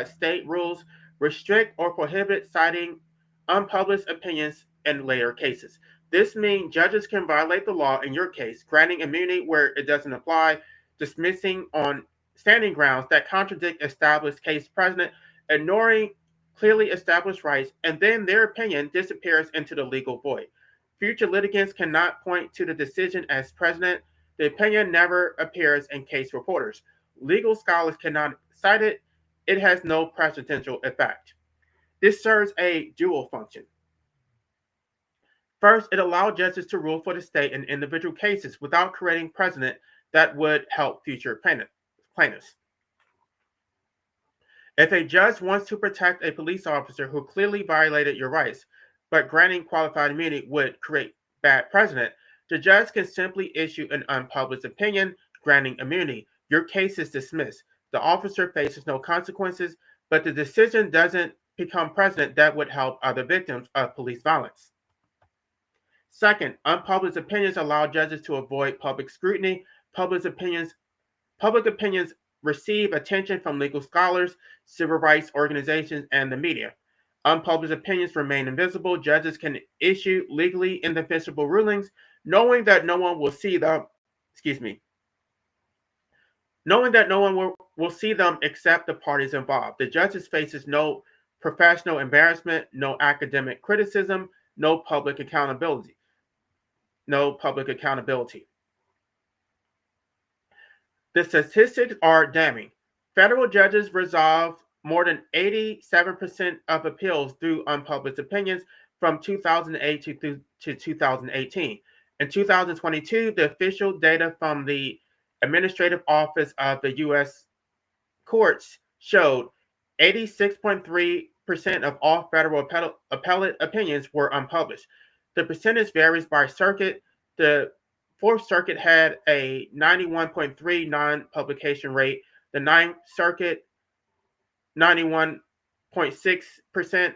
state rules restrict or prohibit citing unpublished opinions in later cases. This means judges can violate the law in your case, granting immunity where it doesn't apply, dismissing on standing grounds that contradict established case precedent, ignoring clearly established rights, and then their opinion disappears into the legal void. Future litigants cannot point to the decision as precedent. The opinion never appears in case reporters. Legal scholars cannot cite it. It has no precedential effect. This serves a dual function. First, it allows judges to rule for the state in individual cases without creating precedent that would help future plaintiffs. If a judge wants to protect a police officer who clearly violated your rights, but granting qualified immunity would create bad precedent, the judge can simply issue an unpublished opinion granting immunity. Your case is dismissed. The officer faces no consequences, but the decision doesn't become precedent that would help other victims of police violence. Second, unpublished opinions allow judges to avoid public scrutiny. Public opinions receive attention from legal scholars, civil rights organizations, and the media. Unpublished opinions remain invisible. Judges can issue legally indefensible rulings, knowing that no one will see them. Excuse me. Knowing that no one will see them except the parties involved. The judges faces no professional embarrassment, no academic criticism, no public accountability. No public accountability. The statistics are damning. Federal judges resolved more than 87% of appeals through unpublished opinions from 2008 to 2018. In 2022, the official data from the Administrative Office of the U.S. Courts showed 86.3% of all federal appellate opinions were unpublished. The percentage varies by circuit. The Fourth Circuit had a 91.3 non-publication rate. The Ninth Circuit, 91.6%.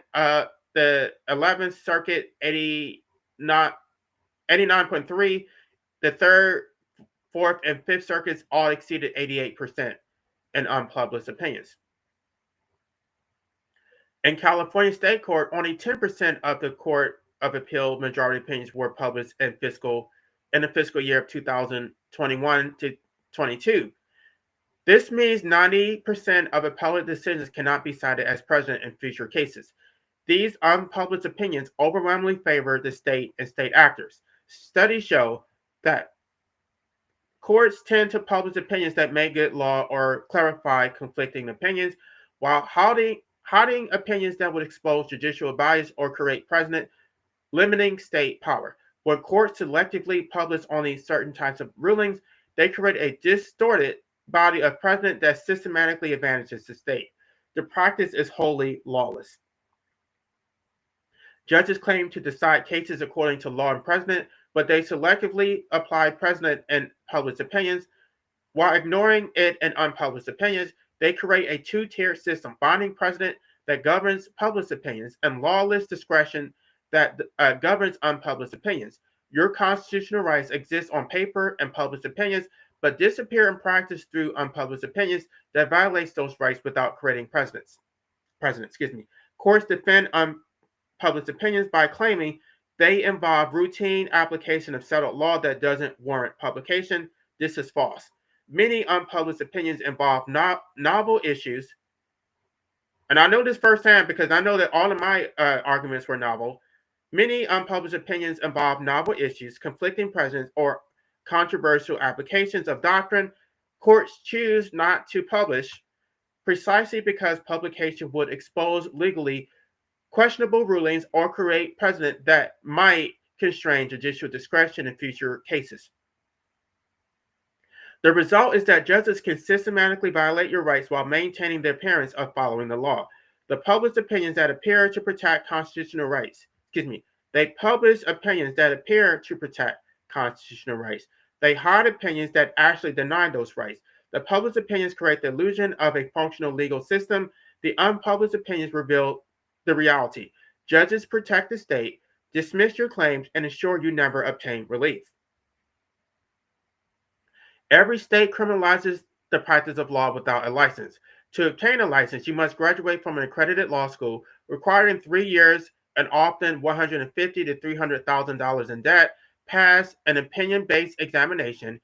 The 11th Circuit, 89.3. The Third, Fourth, and Fifth Circuits all exceeded 88% in unpublished opinions. In California State Court, only 10% of the Court of Appeal majority opinions were published in the fiscal year of 2021 to 22. This means 90% of appellate decisions cannot be cited as precedent in future cases. These unpublished opinions overwhelmingly favor the state and state actors. Studies show that courts tend to publish opinions that make good law or clarify conflicting opinions, while hiding opinions that would expose judicial bias or create precedent, limiting state power. When courts selectively publish only certain types of rulings, they create a distorted body of precedent that systematically advantages the state. The practice is wholly lawless. Judges claim to decide cases according to law and precedent, but they selectively apply precedent in published opinions. While ignoring it in unpublished opinions, they create a two-tiered system, binding precedent that governs published opinions and lawless discretion that governs unpublished opinions. Your constitutional rights exist on paper and published opinions, but disappear in practice through unpublished opinions that violates those rights without creating precedents. Courts defend unpublished opinions by claiming they involve routine application of settled law that doesn't warrant publication. This is false. Many unpublished opinions involve novel issues, and I know this firsthand because I know that all of my arguments were novel. Many unpublished opinions involve novel issues, conflicting precedents, or controversial applications of doctrine. Courts choose not to publish precisely because publication would expose legally questionable rulings or create precedent that might constrain judicial discretion in future cases. The result is that judges can systematically violate your rights while maintaining the appearance of following the law. The published opinions that appear to protect constitutional rights, they publish opinions that appear to protect constitutional rights. They hide opinions that actually deny those rights. The published opinions create the illusion of a functional legal system. The unpublished opinions reveal the reality. Judges protect the state, dismiss your claims, and ensure you never obtain relief. Every state criminalizes the practice of law without a license. To obtain a license, you must graduate from an accredited law school, requiring 3 years and often $150,000 to $300,000 in debt, pass an opinion-based examination,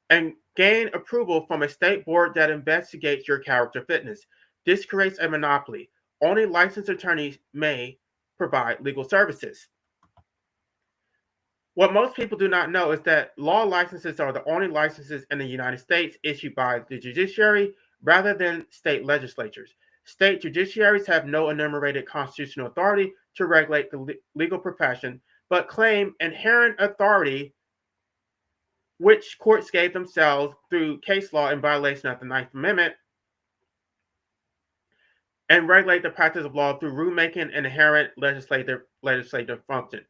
and gain approval from a state board that investigates your character fitness. This creates a monopoly. Only licensed attorneys may provide legal services. What most people do not know is that law licenses are the only licenses in the United States issued by the judiciary rather than state legislatures. State judiciaries have no enumerated constitutional authority to regulate the legal profession, but claim inherent authority, which courts gave themselves through case law in violation of the Ninth Amendment, and regulate the practice of law through rulemaking and inherent legislative function.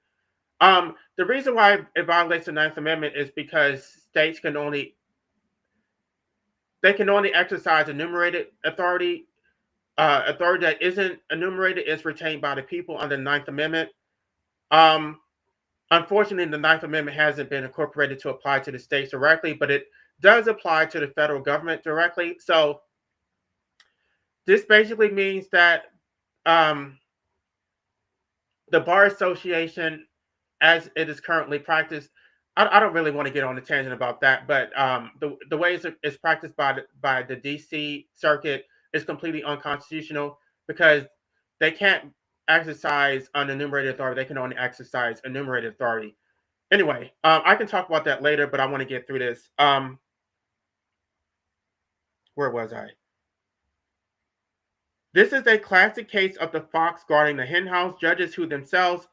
The reason why it violates the Ninth Amendment is because states can only exercise enumerated authority. Authority that isn't enumerated is retained by the people under the Ninth Amendment. Unfortunately, the Ninth Amendment hasn't been incorporated to apply to the states directly, but it does apply to the federal government directly. So this basically means that um, the Bar Association, as it is currently practiced, I don't really want to get on a tangent about that, but the way it's practiced by the DC Circuit is completely unconstitutional because they can't exercise unenumerated authority. They can only exercise enumerated authority. Anyway, I can talk about that later, but I want to get through this. Where was I? This is a classic case of the fox guarding the henhouse. Judges who themselves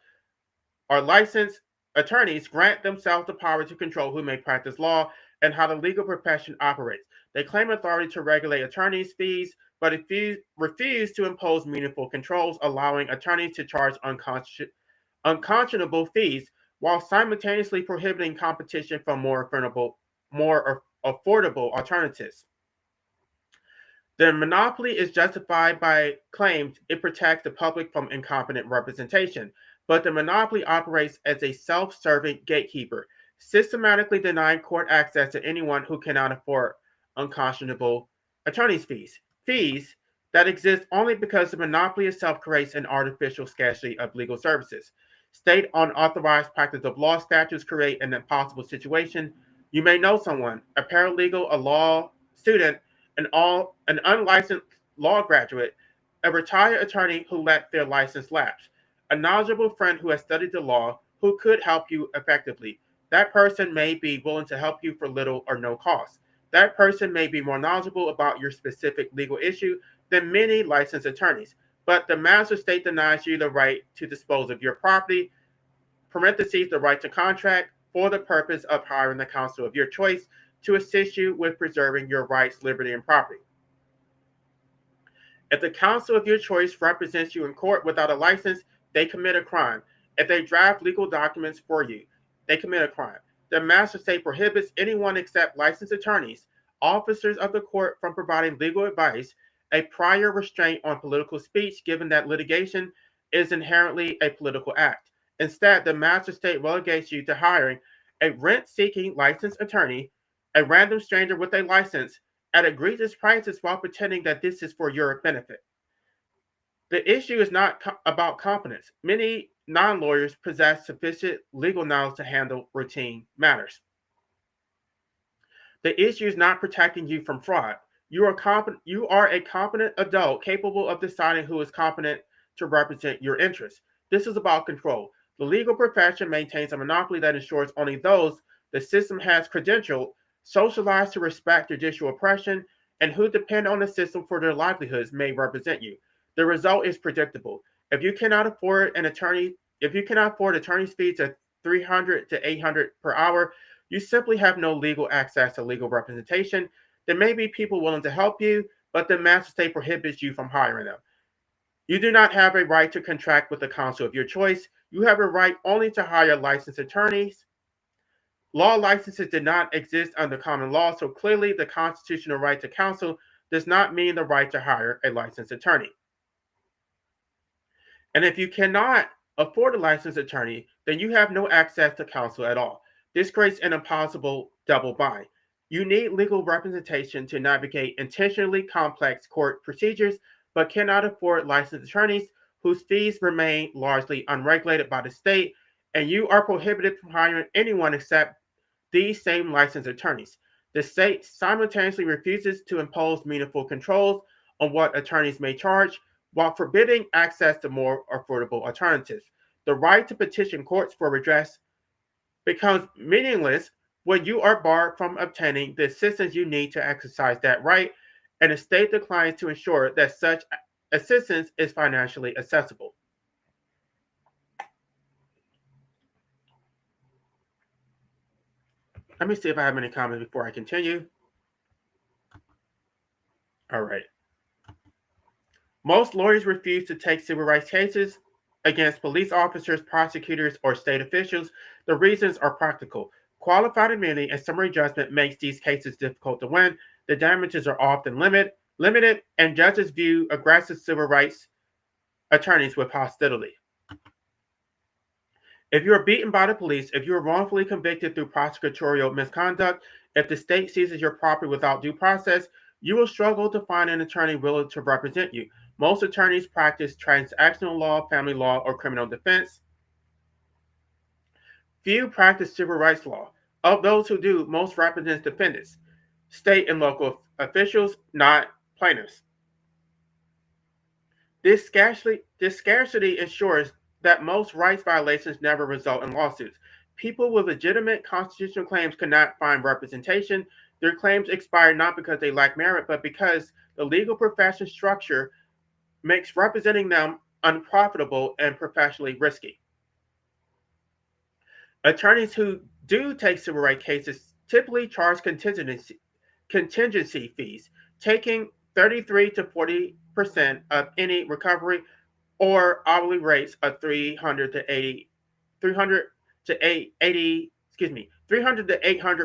are licensed attorneys grant themselves the power to control who may practice law and how the legal profession operates. They claim authority to regulate attorneys' fees, but refuse to impose meaningful controls, allowing attorneys to charge unconscionable fees while simultaneously prohibiting competition from more affordable alternatives. The monopoly is justified by claims it protects the public from incompetent representation, but the monopoly operates as a self-serving gatekeeper, systematically denying court access to anyone who cannot afford unconscionable attorney's fees. Fees that exist only because the monopoly itself creates an artificial scarcity of legal services. State unauthorized practice of law statutes create an impossible situation. You may know someone, a paralegal, a law student, an unlicensed law graduate, a retired attorney who let their license lapse, a knowledgeable friend who has studied the law who could help you effectively. That person may be willing to help you for little or no cost. That person may be more knowledgeable about your specific legal issue than many licensed attorneys, but the master state denies you the right to dispose of your property, parentheses, the right to contract, for the purpose of hiring the counsel of your choice to assist you with preserving your rights, liberty, and property. If the counsel of your choice represents you in court without a license, they commit a crime. If they draft legal documents for you, they commit a crime. The master state prohibits anyone except licensed attorneys, officers of the court from providing legal advice, a prior restraint on political speech, given that litigation is inherently a political act. Instead, the master state relegates you to hiring a rent-seeking licensed attorney, a random stranger with a license, at egregious prices while pretending that this is for your benefit. The issue is not about competence. Many non-lawyers possess sufficient legal knowledge to handle routine matters. The issue is not protecting you from fraud. You are a competent adult capable of deciding who is competent to represent your interests. This is about control. The legal profession maintains a monopoly that ensures only those the system has credentialed, socialized to respect judicial oppression, and who depend on the system for their livelihoods may represent you. The result is predictable. If you cannot afford attorney's fees of 300 to 800 per hour, you simply have no legal access to legal representation. There may be people willing to help you, but the master state prohibits you from hiring them. You do not have a right to contract with the counsel of your choice. You have a right only to hire licensed attorneys. Law licenses did not exist under common law, so clearly the constitutional right to counsel does not mean the right to hire a licensed attorney. And if you cannot afford a licensed attorney, then you have no access to counsel at all. This creates an impossible double bind. You need legal representation to navigate intentionally complex court procedures, but cannot afford licensed attorneys whose fees remain largely unregulated by the state, and you are prohibited from hiring anyone except these same licensed attorneys. The state simultaneously refuses to impose meaningful controls on what attorneys may charge while forbidding access to more affordable alternatives. The right to petition courts for redress becomes meaningless when you are barred from obtaining the assistance you need to exercise that right, and the state declines to ensure that such assistance is financially accessible. Let me see if I have any comments before I continue. All right. Most lawyers refuse to take civil rights cases against police officers, prosecutors, or state officials. The reasons are practical. Qualified immunity and summary judgment makes these cases difficult to win. The damages are often limited, and judges view aggressive civil rights attorneys with hostility. If you are beaten by the police, if you are wrongfully convicted through prosecutorial misconduct, If the state seizes your property without due process, you will struggle to find an attorney willing to represent you. Most attorneys practice transactional law, family law, or criminal defense. Few practice civil rights law. Of those who do, most represent defendants, state and local officials, not plaintiffs. This scarcity ensures that most rights violations never result in lawsuits. People with legitimate constitutional claims cannot find representation. Their claims expire not because they lack merit, but because the legal profession structure makes representing them unprofitable and professionally risky. Attorneys who do take civil rights cases typically charge contingency fees, taking 33 to 40% of any recovery, or hourly rates of 300 to 800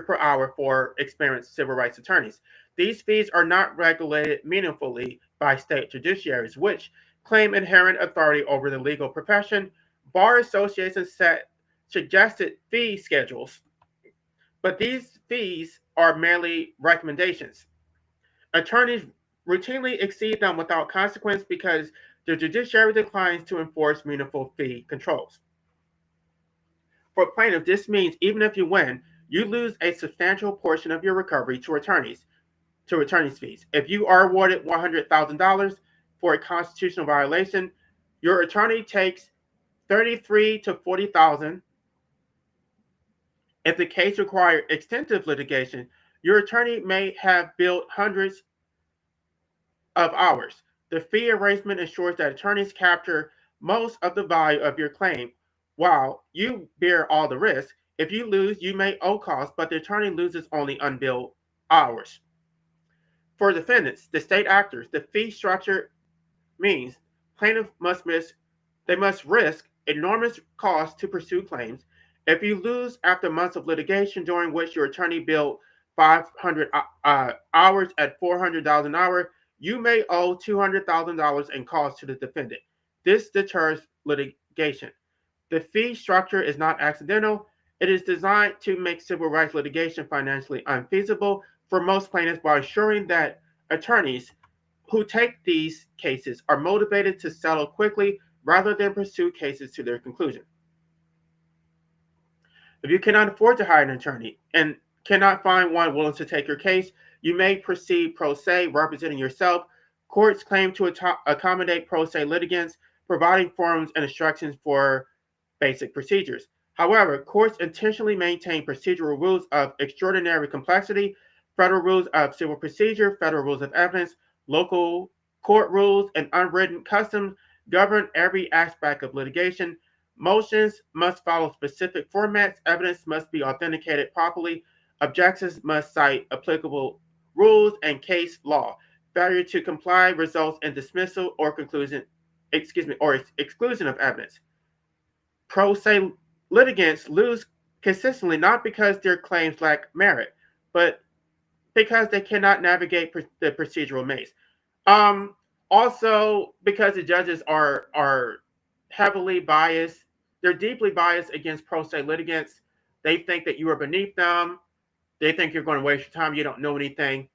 per hour for experienced civil rights attorneys. These fees are not regulated meaningfully by state judiciaries, which claim inherent authority over the legal profession. Bar associations set suggested fee schedules, but these fees are merely recommendations. Attorneys routinely exceed them without consequence because the judiciary declines to enforce meaningful fee controls. For plaintiffs, this means even if you win, you lose a substantial portion of your recovery to attorneys fees. If you are awarded $100,000 for a constitutional violation, your attorney takes 33 to 40,000. If the case requires extensive litigation, your attorney may have billed hundreds of hours. The fee arrangement ensures that attorneys capture most of the value of your claim while you bear all the risk. If you lose, you may owe costs, but the attorney loses only unbilled hours. For defendants, the state actors, the fee structure means plaintiffs must risk enormous costs to pursue claims. If you lose after months of litigation during which your attorney billed 500 hours at $400 an hour, you may owe $200,000 in costs to the defendant. This deters litigation. The fee structure is not accidental. It is designed to make civil rights litigation financially unfeasible for most plaintiffs by ensuring that attorneys who take these cases are motivated to settle quickly rather than pursue cases to their conclusion. If you cannot afford to hire an attorney and cannot find one willing to take your case, you may proceed pro se, representing yourself. Courts claim to accommodate pro se litigants, providing forms and instructions for basic procedures. However, courts intentionally maintain procedural rules of extraordinary complexity, federal rules of civil procedure, federal rules of evidence, local court rules, and unwritten customs govern every aspect of litigation. Motions must follow specific formats, evidence must be authenticated properly, objections must cite applicable rules and case law. Failure to comply results in dismissal or exclusion of evidence. Pro se litigants lose consistently not because their claims lack merit, but because they cannot navigate the procedural maze. Um, Also, because the judges are heavily biased, they're deeply biased against pro se litigants. They think that you are beneath them. They think you're going to waste your time. You don't know anything.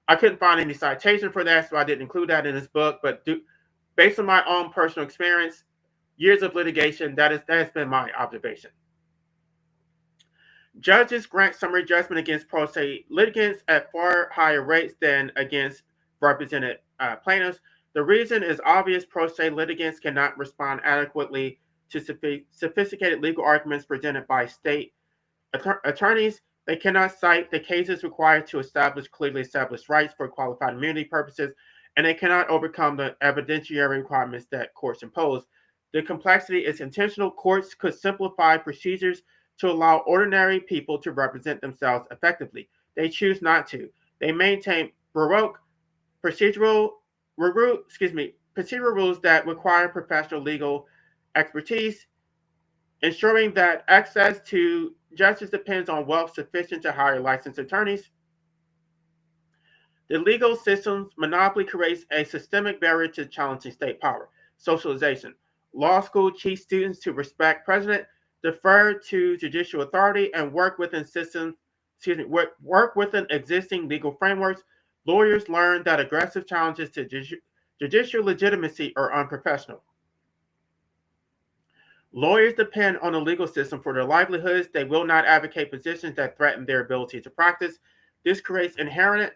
I couldn't find any citation for that, so I didn't include that in this book. But based on my own personal experience, years of litigation, that has been my observation. Judges grant summary judgment against pro se litigants at far higher rates than against represented plaintiffs. The reason is obvious: pro se litigants cannot respond adequately to sophisticated legal arguments presented by state attorneys. They cannot cite the cases required to establish clearly established rights for qualified immunity purposes, and they cannot overcome the evidentiary requirements that courts impose. The complexity is intentional. Courts could simplify procedures to allow ordinary people to represent themselves effectively. They choose not to. They maintain baroque procedural rules that require professional legal expertise, ensuring that access to justice depends on wealth sufficient to hire licensed attorneys. The legal system's monopoly creates a systemic barrier to challenging state power. Socialization. Law school teach students to respect precedent, defer to judicial authority, and work within work within existing legal frameworks, lawyers learn that aggressive challenges to judicial legitimacy are unprofessional. Lawyers depend on the legal system for their livelihoods. They will not advocate positions that threaten their ability to practice. This creates inherent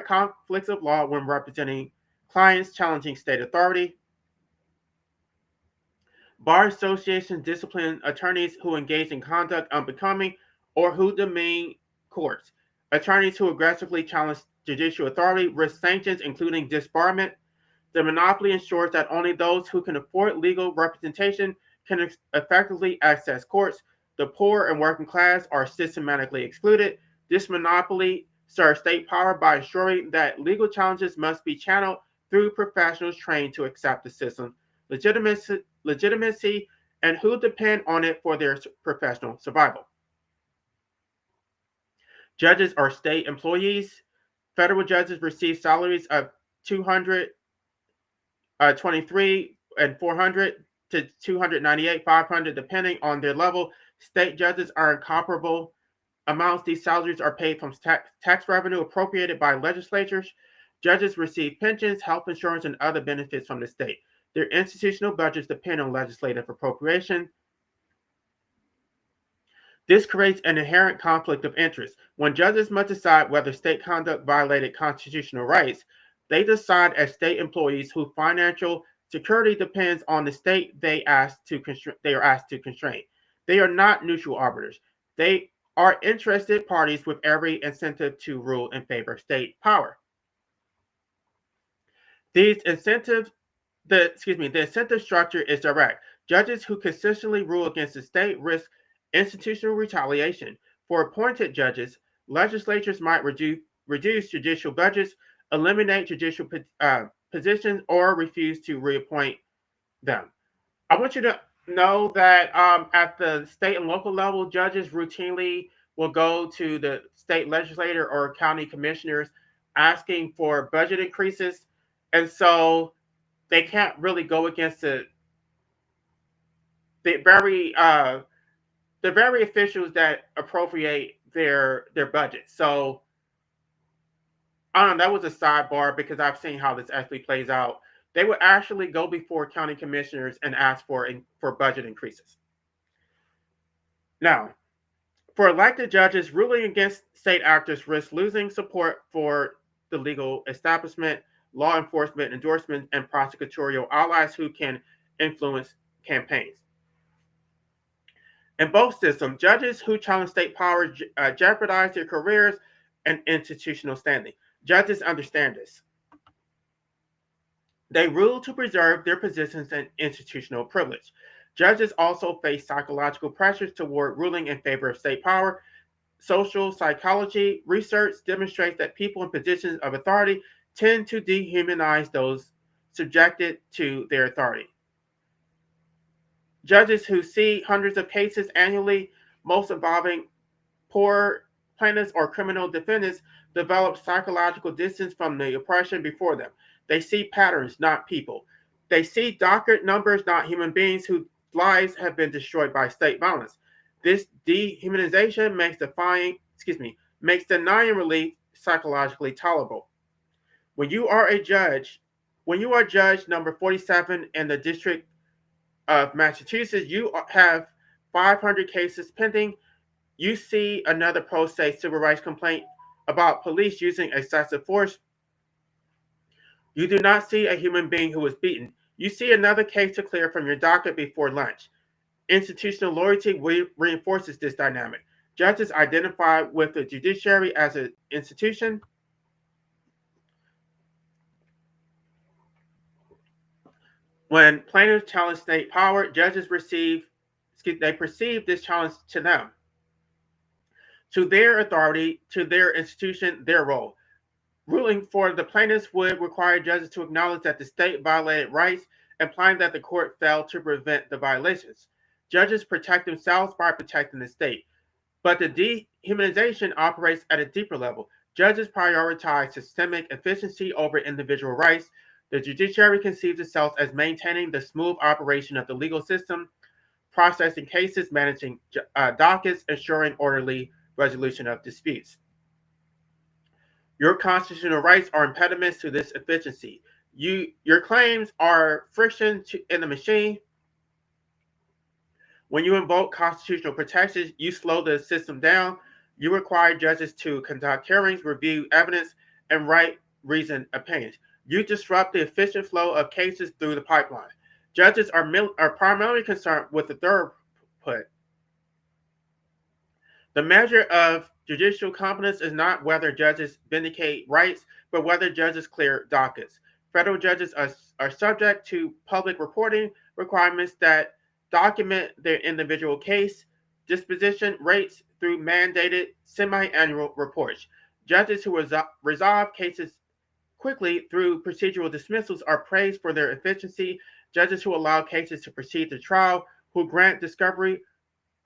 conflicts of law when representing clients challenging state authority. Bar associations discipline attorneys who engage in conduct unbecoming or who demean courts. Attorneys who aggressively challenge judicial authority risk sanctions, including disbarment. The monopoly ensures that only those who can afford legal representation can effectively access courts. The poor and working class are systematically excluded. This monopoly serves state power by ensuring that legal challenges must be channeled through professionals trained to accept the system's legitimacy and who depend on it for their professional survival. Judges are state employees. Federal judges receive salaries of 223 and 400 to 298, 500, depending on their level. State judges earn comparable amounts. These salaries are paid from tax revenue appropriated by legislatures. Judges receive pensions, health insurance, and other benefits from the state. Their institutional budgets depend on legislative appropriation. This creates an inherent conflict of interest. When judges must decide whether state conduct violated constitutional rights, they decide as state employees whose financial security depends on the state they are asked to constrain. They are not neutral arbiters. They are interested parties with every incentive to rule in favor of state power. These incentives the incentive structure is direct. Judges who consistently rule against the state risk institutional retaliation. For appointed judges, legislatures might reduce judicial budgets, eliminate judicial positions, or refuse to reappoint them. I want you to know that at the state and local level, judges routinely will go to the state legislator or county commissioners asking for budget increases. And so they can't really go against the very officials that appropriate their budget. So I don't know, that was a sidebar because I've seen how this actually plays out. They would actually go before county commissioners and ask for budget increases. Now, for elected judges, ruling against state actors risks losing support for the legal establishment, law enforcement, endorsement, and prosecutorial allies who can influence campaigns. In both systems, judges who challenge state power jeopardize their careers and institutional standing. Judges understand this. They rule to preserve their positions and institutional privilege. Judges also face psychological pressures toward ruling in favor of state power. Social psychology research demonstrates that people in positions of authority tend to dehumanize those subjected to their authority. Judges who see hundreds of cases annually, most involving poor plaintiffs or criminal defendants, develop psychological distance from the oppression before them. They see patterns, not people. They see docket numbers, not human beings whose lives have been destroyed by state violence. This dehumanization makes denying relief psychologically tolerable. When you are judge number 47 in the District of Massachusetts, you have 500 cases pending. You see another pro se civil rights complaint about police using excessive force. You do not see a human being who was beaten. You see another case to clear from your docket before lunch. Institutional loyalty reinforces this dynamic. Judges identify with the judiciary as an institution. When plaintiffs challenge state power, judges perceive this challenge to them, to their authority, to their institution, their role. Ruling for the plaintiffs would require judges to acknowledge that the state violated rights, implying that the court failed to prevent the violations. Judges protect themselves by protecting the state. But the dehumanization operates at a deeper level. Judges prioritize systemic efficiency over individual rights. The judiciary conceives itself as maintaining the smooth operation of the legal system, processing cases, managing dockets, ensuring orderly resolution of disputes. Your constitutional rights are impediments to this efficiency. Your claims are friction in the machine. When you invoke constitutional protections, you slow the system down. You require judges to conduct hearings, review evidence, and write reasoned opinions. You disrupt the efficient flow of cases through the pipeline. Judges are primarily concerned with the throughput. The measure of judicial competence is not whether judges vindicate rights, but whether judges clear dockets. Federal judges are subject to public reporting requirements that document their individual case disposition rates through mandated semi-annual reports. Judges who resolve cases quickly through procedural dismissals are praised for their efficiency. Judges who allow cases to proceed to trial, who grant discovery,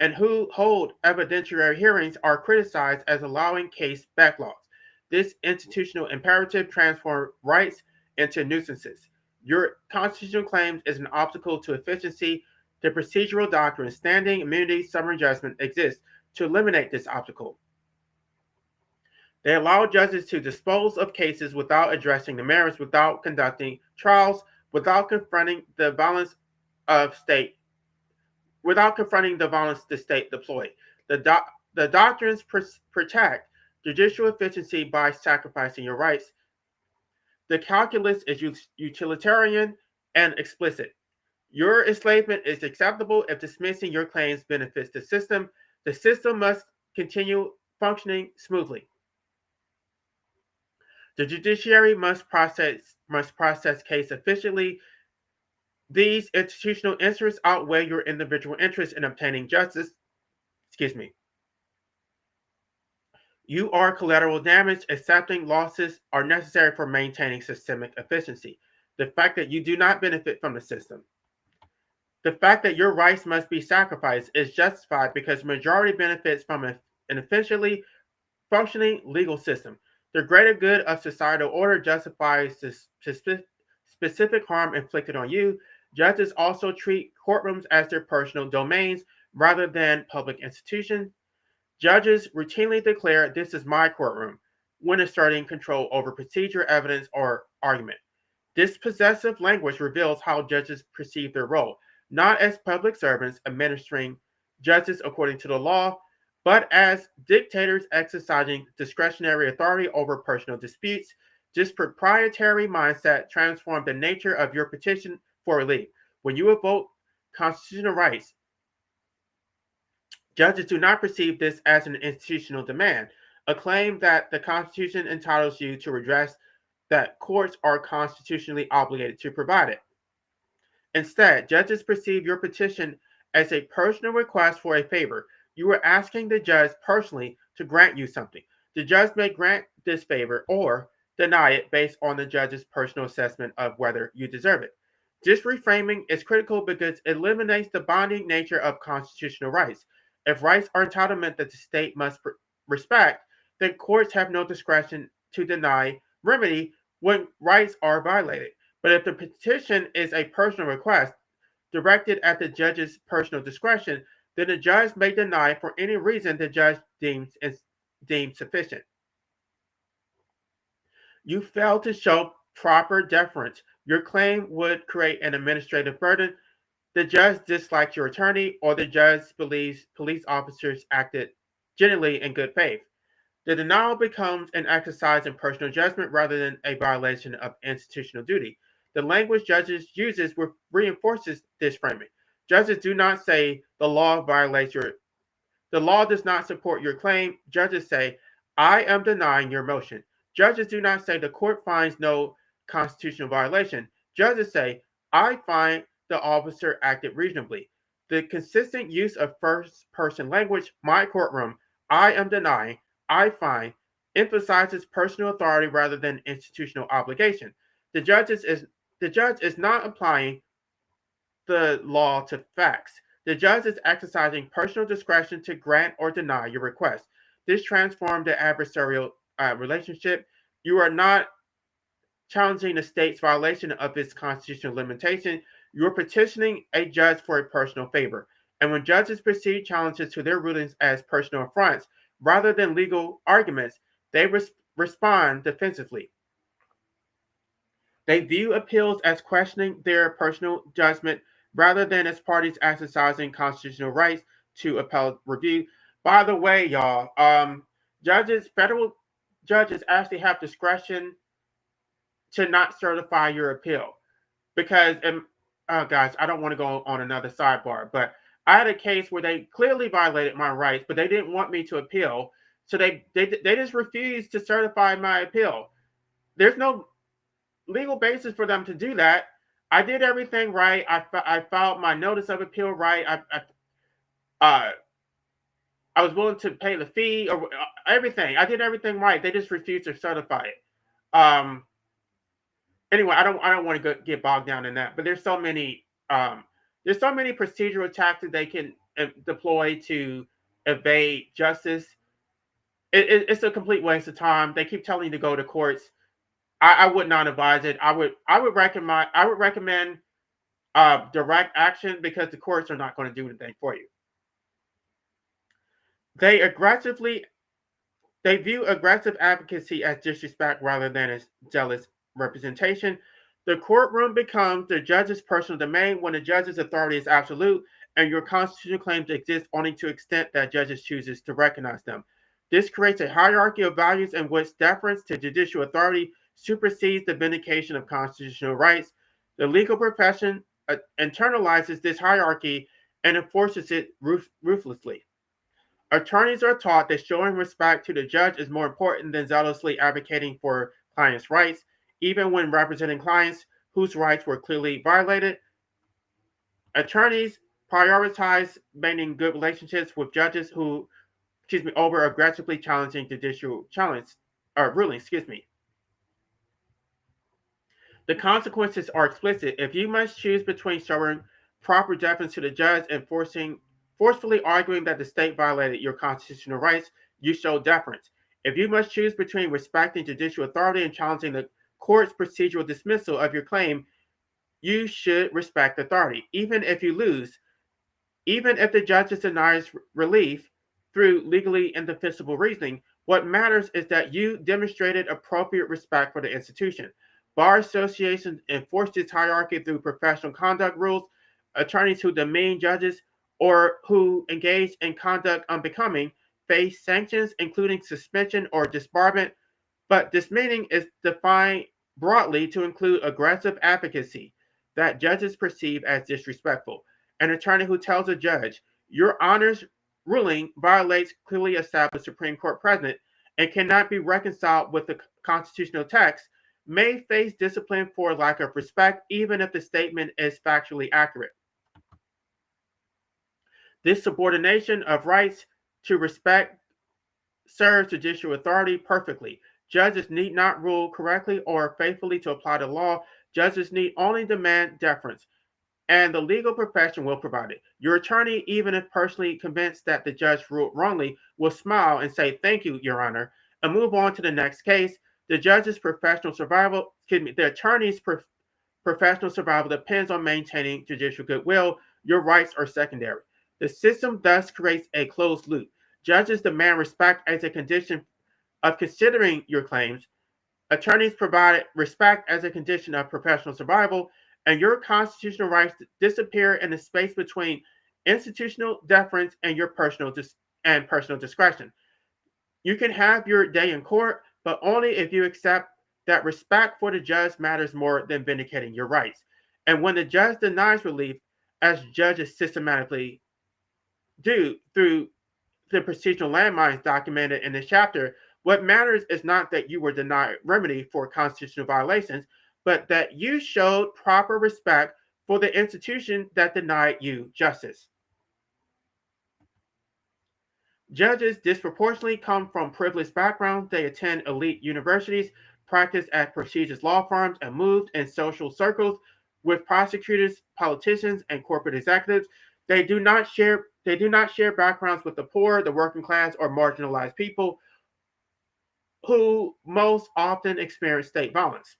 and who hold evidentiary hearings are criticized as allowing case backlogs. This institutional imperative transforms rights into nuisances. Your constitutional claims is an obstacle to efficiency. The procedural doctrine, standing, immunity, summary judgment exists to eliminate this obstacle. They allow judges to dispose of cases without addressing the merits, without conducting trials, without confronting the violence of state without confronting the violence the state deployed. The doctrines protect judicial efficiency by sacrificing your rights. The calculus is utilitarian and explicit. Your enslavement is acceptable if dismissing your claims benefits the system. The system must continue functioning smoothly. The judiciary must process case efficiently. These institutional interests outweigh your individual interests in obtaining justice. Excuse me. You are collateral damage. Accepting losses are necessary for maintaining systemic efficiency. The fact that you do not benefit from the system. The fact that your rights must be sacrificed is justified because the majority benefits from an efficiently functioning legal system. The greater good of societal order justifies the specific harm inflicted on you. Judges also treat courtrooms as their personal domains rather than public institutions. Judges routinely declare, "This is my courtroom," when asserting control over procedure, evidence, or argument. This possessive language reveals how judges perceive their role, not as public servants administering justice according to the law, but as dictators exercising discretionary authority over personal disputes. This proprietary mindset transformed the nature of your petition for relief. When you evoke constitutional rights, judges do not perceive this as an institutional demand, a claim that the Constitution entitles you to redress, that courts are constitutionally obligated to provide it. Instead, judges perceive your petition as a personal request for a favor. You are asking the judge personally to grant you something. The judge may grant this favor or deny it based on the judge's personal assessment of whether you deserve it. This reframing is critical because it eliminates the binding nature of constitutional rights. If rights are entitlement that the state must respect, then courts have no discretion to deny remedy when rights are violated. But if the petition is a personal request directed at the judge's personal discretion, then the judge may deny for any reason the judge deems sufficient. You fail to show proper deference. Your claim would create an administrative burden. The judge dislikes your attorney, or the judge believes police officers acted genuinely in good faith. The denial becomes an exercise in personal judgment rather than a violation of institutional duty. The language judges uses reinforces this framing. Judges do not say the law does not support your claim. Judges say, "I am denying your motion." Judges do not say the court finds no constitutional violation. Judges say, "I find the officer acted reasonably." The consistent use of first person language, "my courtroom," "I am denying," "I find," emphasizes personal authority rather than institutional obligation. The judge is not applying the law to facts. The judge is exercising personal discretion to grant or deny your request. This transforms the adversarial relationship. You are not challenging the state's violation of its constitutional limitation. You are petitioning a judge for a personal favor. And when judges perceive challenges to their rulings as personal affronts, Rather than legal arguments, they respond defensively. They view appeals as questioning their personal judgment rather than as parties exercising constitutional rights to appellate review. By the way, y'all, federal judges actually have discretion to not certify your appeal because, guys, I don't want to go on another sidebar, but I had a case where they clearly violated my rights, but they didn't want me to appeal, so they just refused to certify my appeal. There's no legal basis for them to do that. I did everything right. I filed my notice of appeal right. Uh, I was willing to pay the fee or everything. I did everything right. They just refused to certify it. Anyway, I don't want to get bogged down in that. But there's so many procedural tactics they can deploy to evade justice. It's a complete waste of time. They keep telling you to go to courts. I would not advise it. I would recommend direct action because the courts are not going to do anything for you. They view aggressive advocacy as disrespect rather than as jealous representation. The courtroom becomes the judge's personal domain when the judge's authority is absolute and your constitutional claims exist only to the extent that judges chooses to recognize them. This creates a hierarchy of values in which deference to judicial authority supersedes the vindication of constitutional rights. The legal profession internalizes this hierarchy and enforces it ruthlessly. Attorneys are taught that showing respect to the judge is more important than zealously advocating for clients' rights, even when representing clients whose rights were clearly violated. Attorneys prioritize maintaining good relationships with judges over aggressively challenging judicial rulings. The consequences are explicit. If you must choose between showing proper deference to the judge and forcefully arguing that the state violated your constitutional rights, you show deference. If you must choose between respecting judicial authority and challenging the court's procedural dismissal of your claim, you should respect authority. Even if you lose, even if the judge denies relief through legally indefensible reasoning, what matters is that you demonstrated appropriate respect for the institution. Bar associations enforce this hierarchy through professional conduct rules. Attorneys who demean judges or who engage in conduct unbecoming face sanctions, including suspension or disbarment. But dismeaning is defined broadly to include aggressive advocacy that judges perceive as disrespectful. An attorney who tells a judge, "Your Honor's ruling violates clearly established Supreme Court precedent and cannot be reconciled with the constitutional text," may face discipline for lack of respect, even if the statement is factually accurate. This subordination of rights to respect serves judicial authority perfectly. Judges need not rule correctly or faithfully to apply the law. Judges need only demand deference, and the legal profession will provide it. Your attorney, even if personally convinced that the judge ruled wrongly, will smile and say, "Thank you, Your Honor," and move on to the next case. The attorney's professional survival depends on maintaining judicial goodwill. Your rights are secondary. The system thus creates a closed loop. Judges demand respect as a condition of considering your claims. Attorneys provide respect as a condition of professional survival, and your constitutional rights disappear in the space between institutional deference and your personal discretion. You can have your day in court, but only if you accept that respect for the judge matters more than vindicating your rights. And when the judge denies relief, as judges systematically do through the procedural landmines documented in this chapter, what matters is not that you were denied remedy for constitutional violations, but that you showed proper respect for the institution that denied you justice. Judges disproportionately come from privileged backgrounds. They attend elite universities, practice at prestigious law firms, and moved in social circles with prosecutors, politicians, and corporate executives. They do not share backgrounds with the poor, the working class, or marginalized people who most often experience state violence.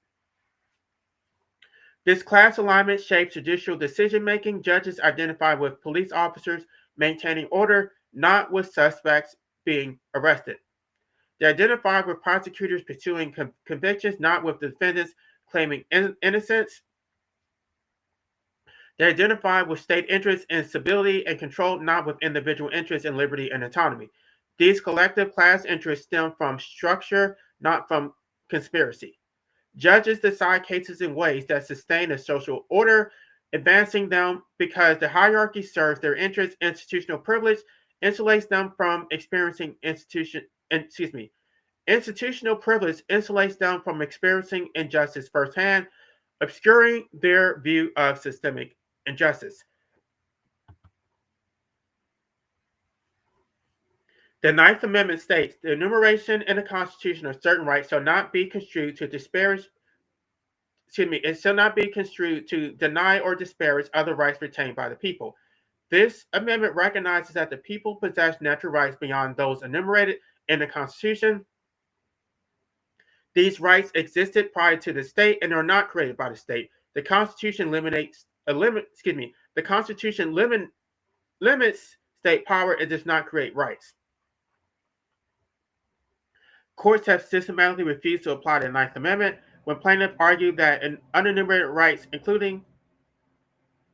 This class alignment shapes judicial decision-making. Judges identify with police officers maintaining order, not with suspects being arrested. They identify with prosecutors pursuing convictions, not with defendants claiming innocence. They identify with state interests in stability and control, not with individual interests in liberty and autonomy. These collective class interests stem from structure, not from conspiracy. Judges decide cases in ways that sustain a social order, advancing them because the hierarchy serves their interests. Institutional privilege insulates them from experiencing institutional privilege insulates them from experiencing injustice firsthand, obscuring their view of systemic injustice. The Ninth Amendment states the enumeration in the Constitution of certain rights shall not be construed to it shall not be construed to deny or disparage other rights retained by the people. This amendment recognizes that the people possess natural rights beyond those enumerated in the Constitution. These rights existed prior to the state and are not created by the state. The Constitution limits state power. It does not create rights. Courts have systematically refused to apply the Ninth Amendment when plaintiffs argue that unenumerated rights, including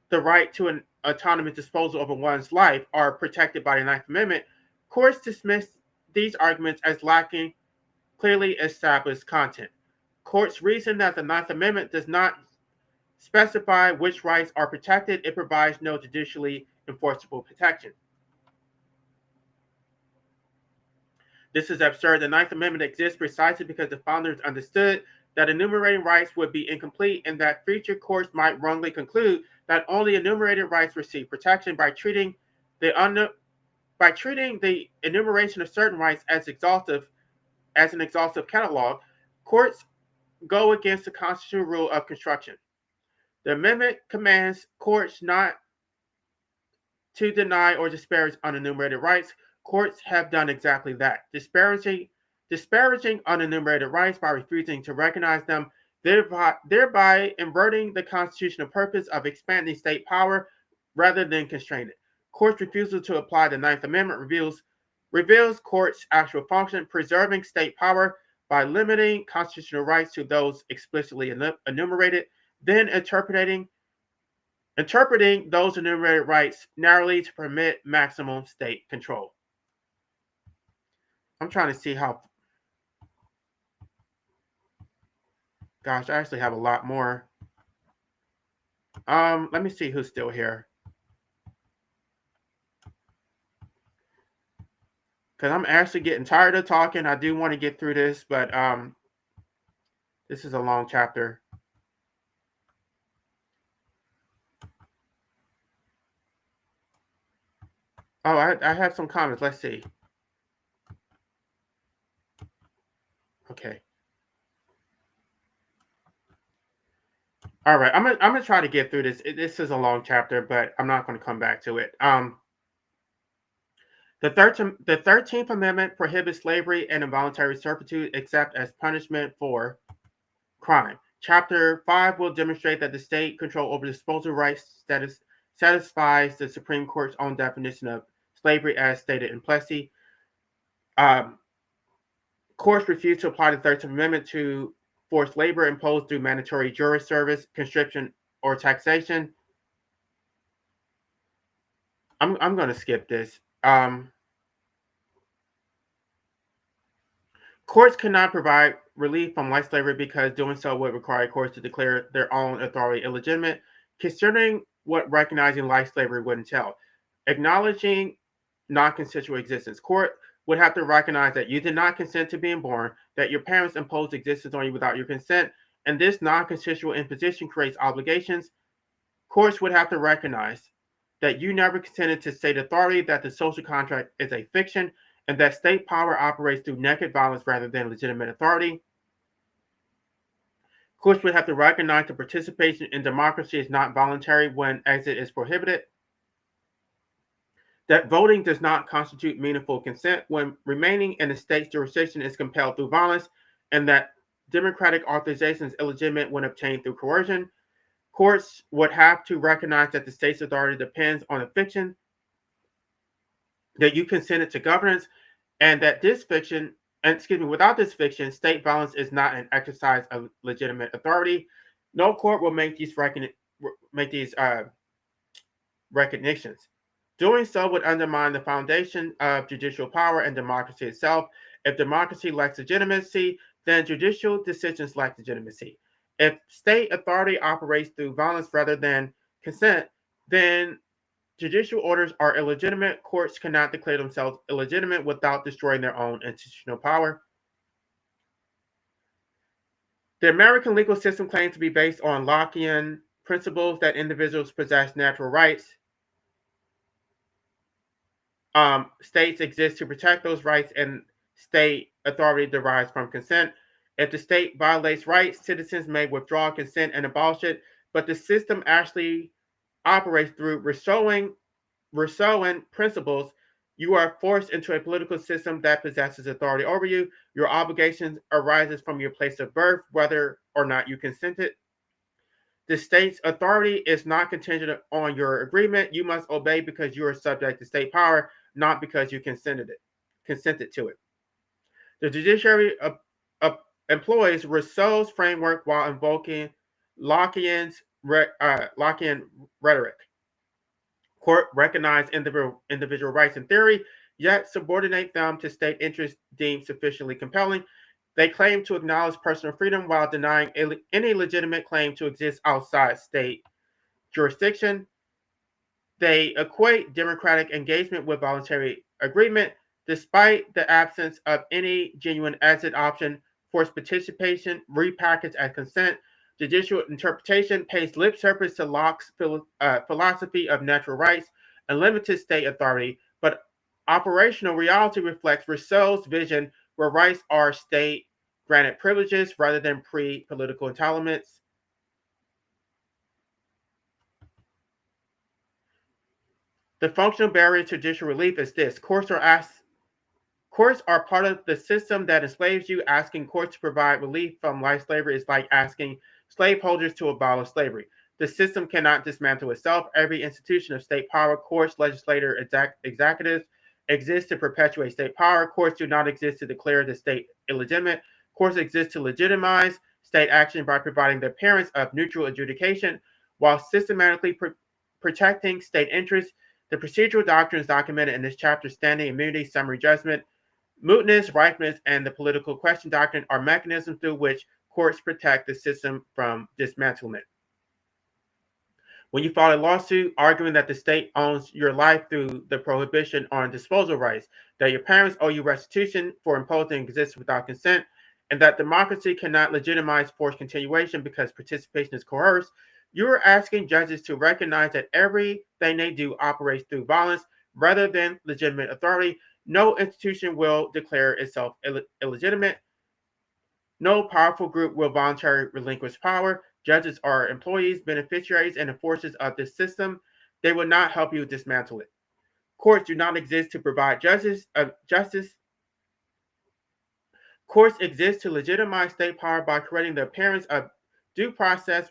the right to an autonomous disposal over one's life, are protected by the Ninth Amendment. Courts dismiss these arguments as lacking clearly established content. Courts reason that the Ninth Amendment does not specify which rights are protected. It provides no judicially enforceable protection. This is absurd. The Ninth Amendment exists precisely because the founders understood that enumerating rights would be incomplete and that future courts might wrongly conclude that only enumerated rights receive protection by treating the enumeration of certain rights as an exhaustive catalog. Courts go against the constitutional rule of construction. The amendment commands courts not to deny or disparage unenumerated rights. Courts have done exactly that, disparaging unenumerated rights by refusing to recognize them, thereby inverting the constitutional purpose of expanding state power rather than constraining it. Courts' refusal to apply the Ninth Amendment reveals courts' actual function, preserving state power by limiting constitutional rights to those explicitly enumerated, then interpreting those enumerated rights narrowly to permit maximum state control. I'm trying to see how. Gosh, I actually have a lot more. Let me see who's still here. Because I'm actually getting tired of talking. I do want to get through this, but this is a long chapter. Oh, I have some comments. Let's see. Okay. All right. I'm gonna try to get through this. This is a long chapter, but I'm not going to come back to it. The 13th Amendment prohibits slavery and involuntary servitude except as punishment for crime. Chapter 5 will demonstrate that the state control over disposal rights satisfies the Supreme Court's own definition of slavery as stated in Plessy. Courts refuse to apply the 13th Amendment to forced labor imposed through mandatory jury service, conscription, or taxation. I'm going to skip this. Courts cannot provide relief from life slavery because doing so would require courts to declare their own authority illegitimate, considering what recognizing life slavery would entail. Acknowledging non-consensual existence. Court would have to recognize that you did not consent to being born, that your parents imposed existence on you without your consent, and this non-consensual imposition creates obligations. Courts would have to recognize that you never consented to state authority, that the social contract is a fiction, and that state power operates through naked violence rather than legitimate authority. Courts would have to recognize that participation in democracy is not voluntary when exit is prohibited, that voting does not constitute meaningful consent when remaining in the state's jurisdiction is compelled through violence, and that democratic authorization is illegitimate when obtained through coercion. Courts would have to recognize that the state's authority depends on a fiction, that you consented to governance, and that this fiction, and excuse me, without this fiction, state violence is not an exercise of legitimate authority. No court will make these recognitions. Doing so would undermine the foundation of judicial power and democracy itself. If democracy lacks legitimacy, then judicial decisions lack legitimacy. If state authority operates through violence rather than consent, then judicial orders are illegitimate. Courts cannot declare themselves illegitimate without destroying their own institutional power. The American legal system claims to be based on Lockean principles that individuals possess natural rights. States exist to protect those rights, and state authority derives from consent. If the state violates rights, citizens may withdraw consent and abolish it, but the system actually operates through Rousseauian principles. You are forced into a political system that possesses authority over you. Your obligation arises from your place of birth, whether or not you consented. The state's authority is not contingent on your agreement. You must obey because you are subject to state power, not because you consented to it. The judiciary employs Rousseau's framework while invoking Lockean rhetoric. Court recognize individual rights in theory, yet subordinate them to state interests deemed sufficiently compelling. They claim to acknowledge personal freedom while denying any legitimate claim to exist outside state jurisdiction. They equate democratic engagement with voluntary agreement. Despite the absence of any genuine exit option, forced participation, repackaged as consent, judicial interpretation pays lip service to Locke's philosophy of natural rights and limited state authority, but operational reality reflects Rousseau's vision where rights are state granted privileges rather than pre-political entitlements. The functional barrier to judicial relief is this: courts are part of the system that enslaves you. Asking courts to provide relief from life slavery is like asking slaveholders to abolish slavery. The system cannot dismantle itself. Every institution of state power, courts, legislature, executives, exists to perpetuate state power. Courts do not exist to declare the state illegitimate. Courts exist to legitimize state action by providing the appearance of neutral adjudication while systematically protecting state interests. The procedural doctrines documented in this chapter, standing immunity, summary judgment, mootness, ripeness, and the political question doctrine, are mechanisms through which courts protect the system from dismantlement. When you file a lawsuit arguing that the state owns your life through the prohibition on disposal rights, that your parents owe you restitution for imposing existence without consent, and that democracy cannot legitimize forced continuation because participation is coerced, you are asking judges to recognize that everything they do operates through violence rather than legitimate authority. No institution will declare itself illegitimate. No powerful group will voluntarily relinquish power. Judges are employees, beneficiaries, and enforcers of this system. They will not help you dismantle it. Courts do not exist to provide justice. Courts exist to legitimize state power by creating the appearance of due process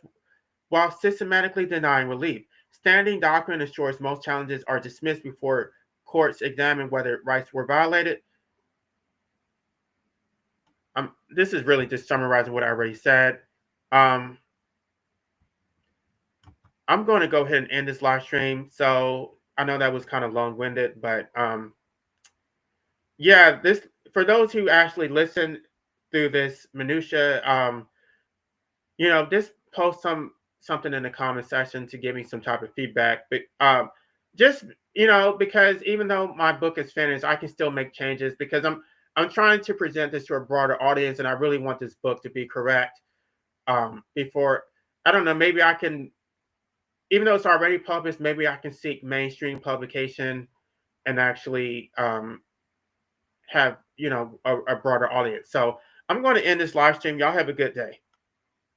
while systematically denying relief. Standing doctrine ensures most challenges are dismissed before courts examine whether rights were violated. This is really just summarizing what I already said. I'm going to go ahead and end this live stream. So I know that was kind of long-winded, but yeah, this, for those who actually listen through this minutia, just post something in the comment section to give me some type of feedback. But just because even though my book is finished, I can still make changes because I'm trying to present this to a broader audience, and I really want this book to be correct. Before, I don't know, maybe I can, even though it's already published, maybe I can seek mainstream publication and actually have a broader audience. So I'm going to end this live stream. Y'all have a good day.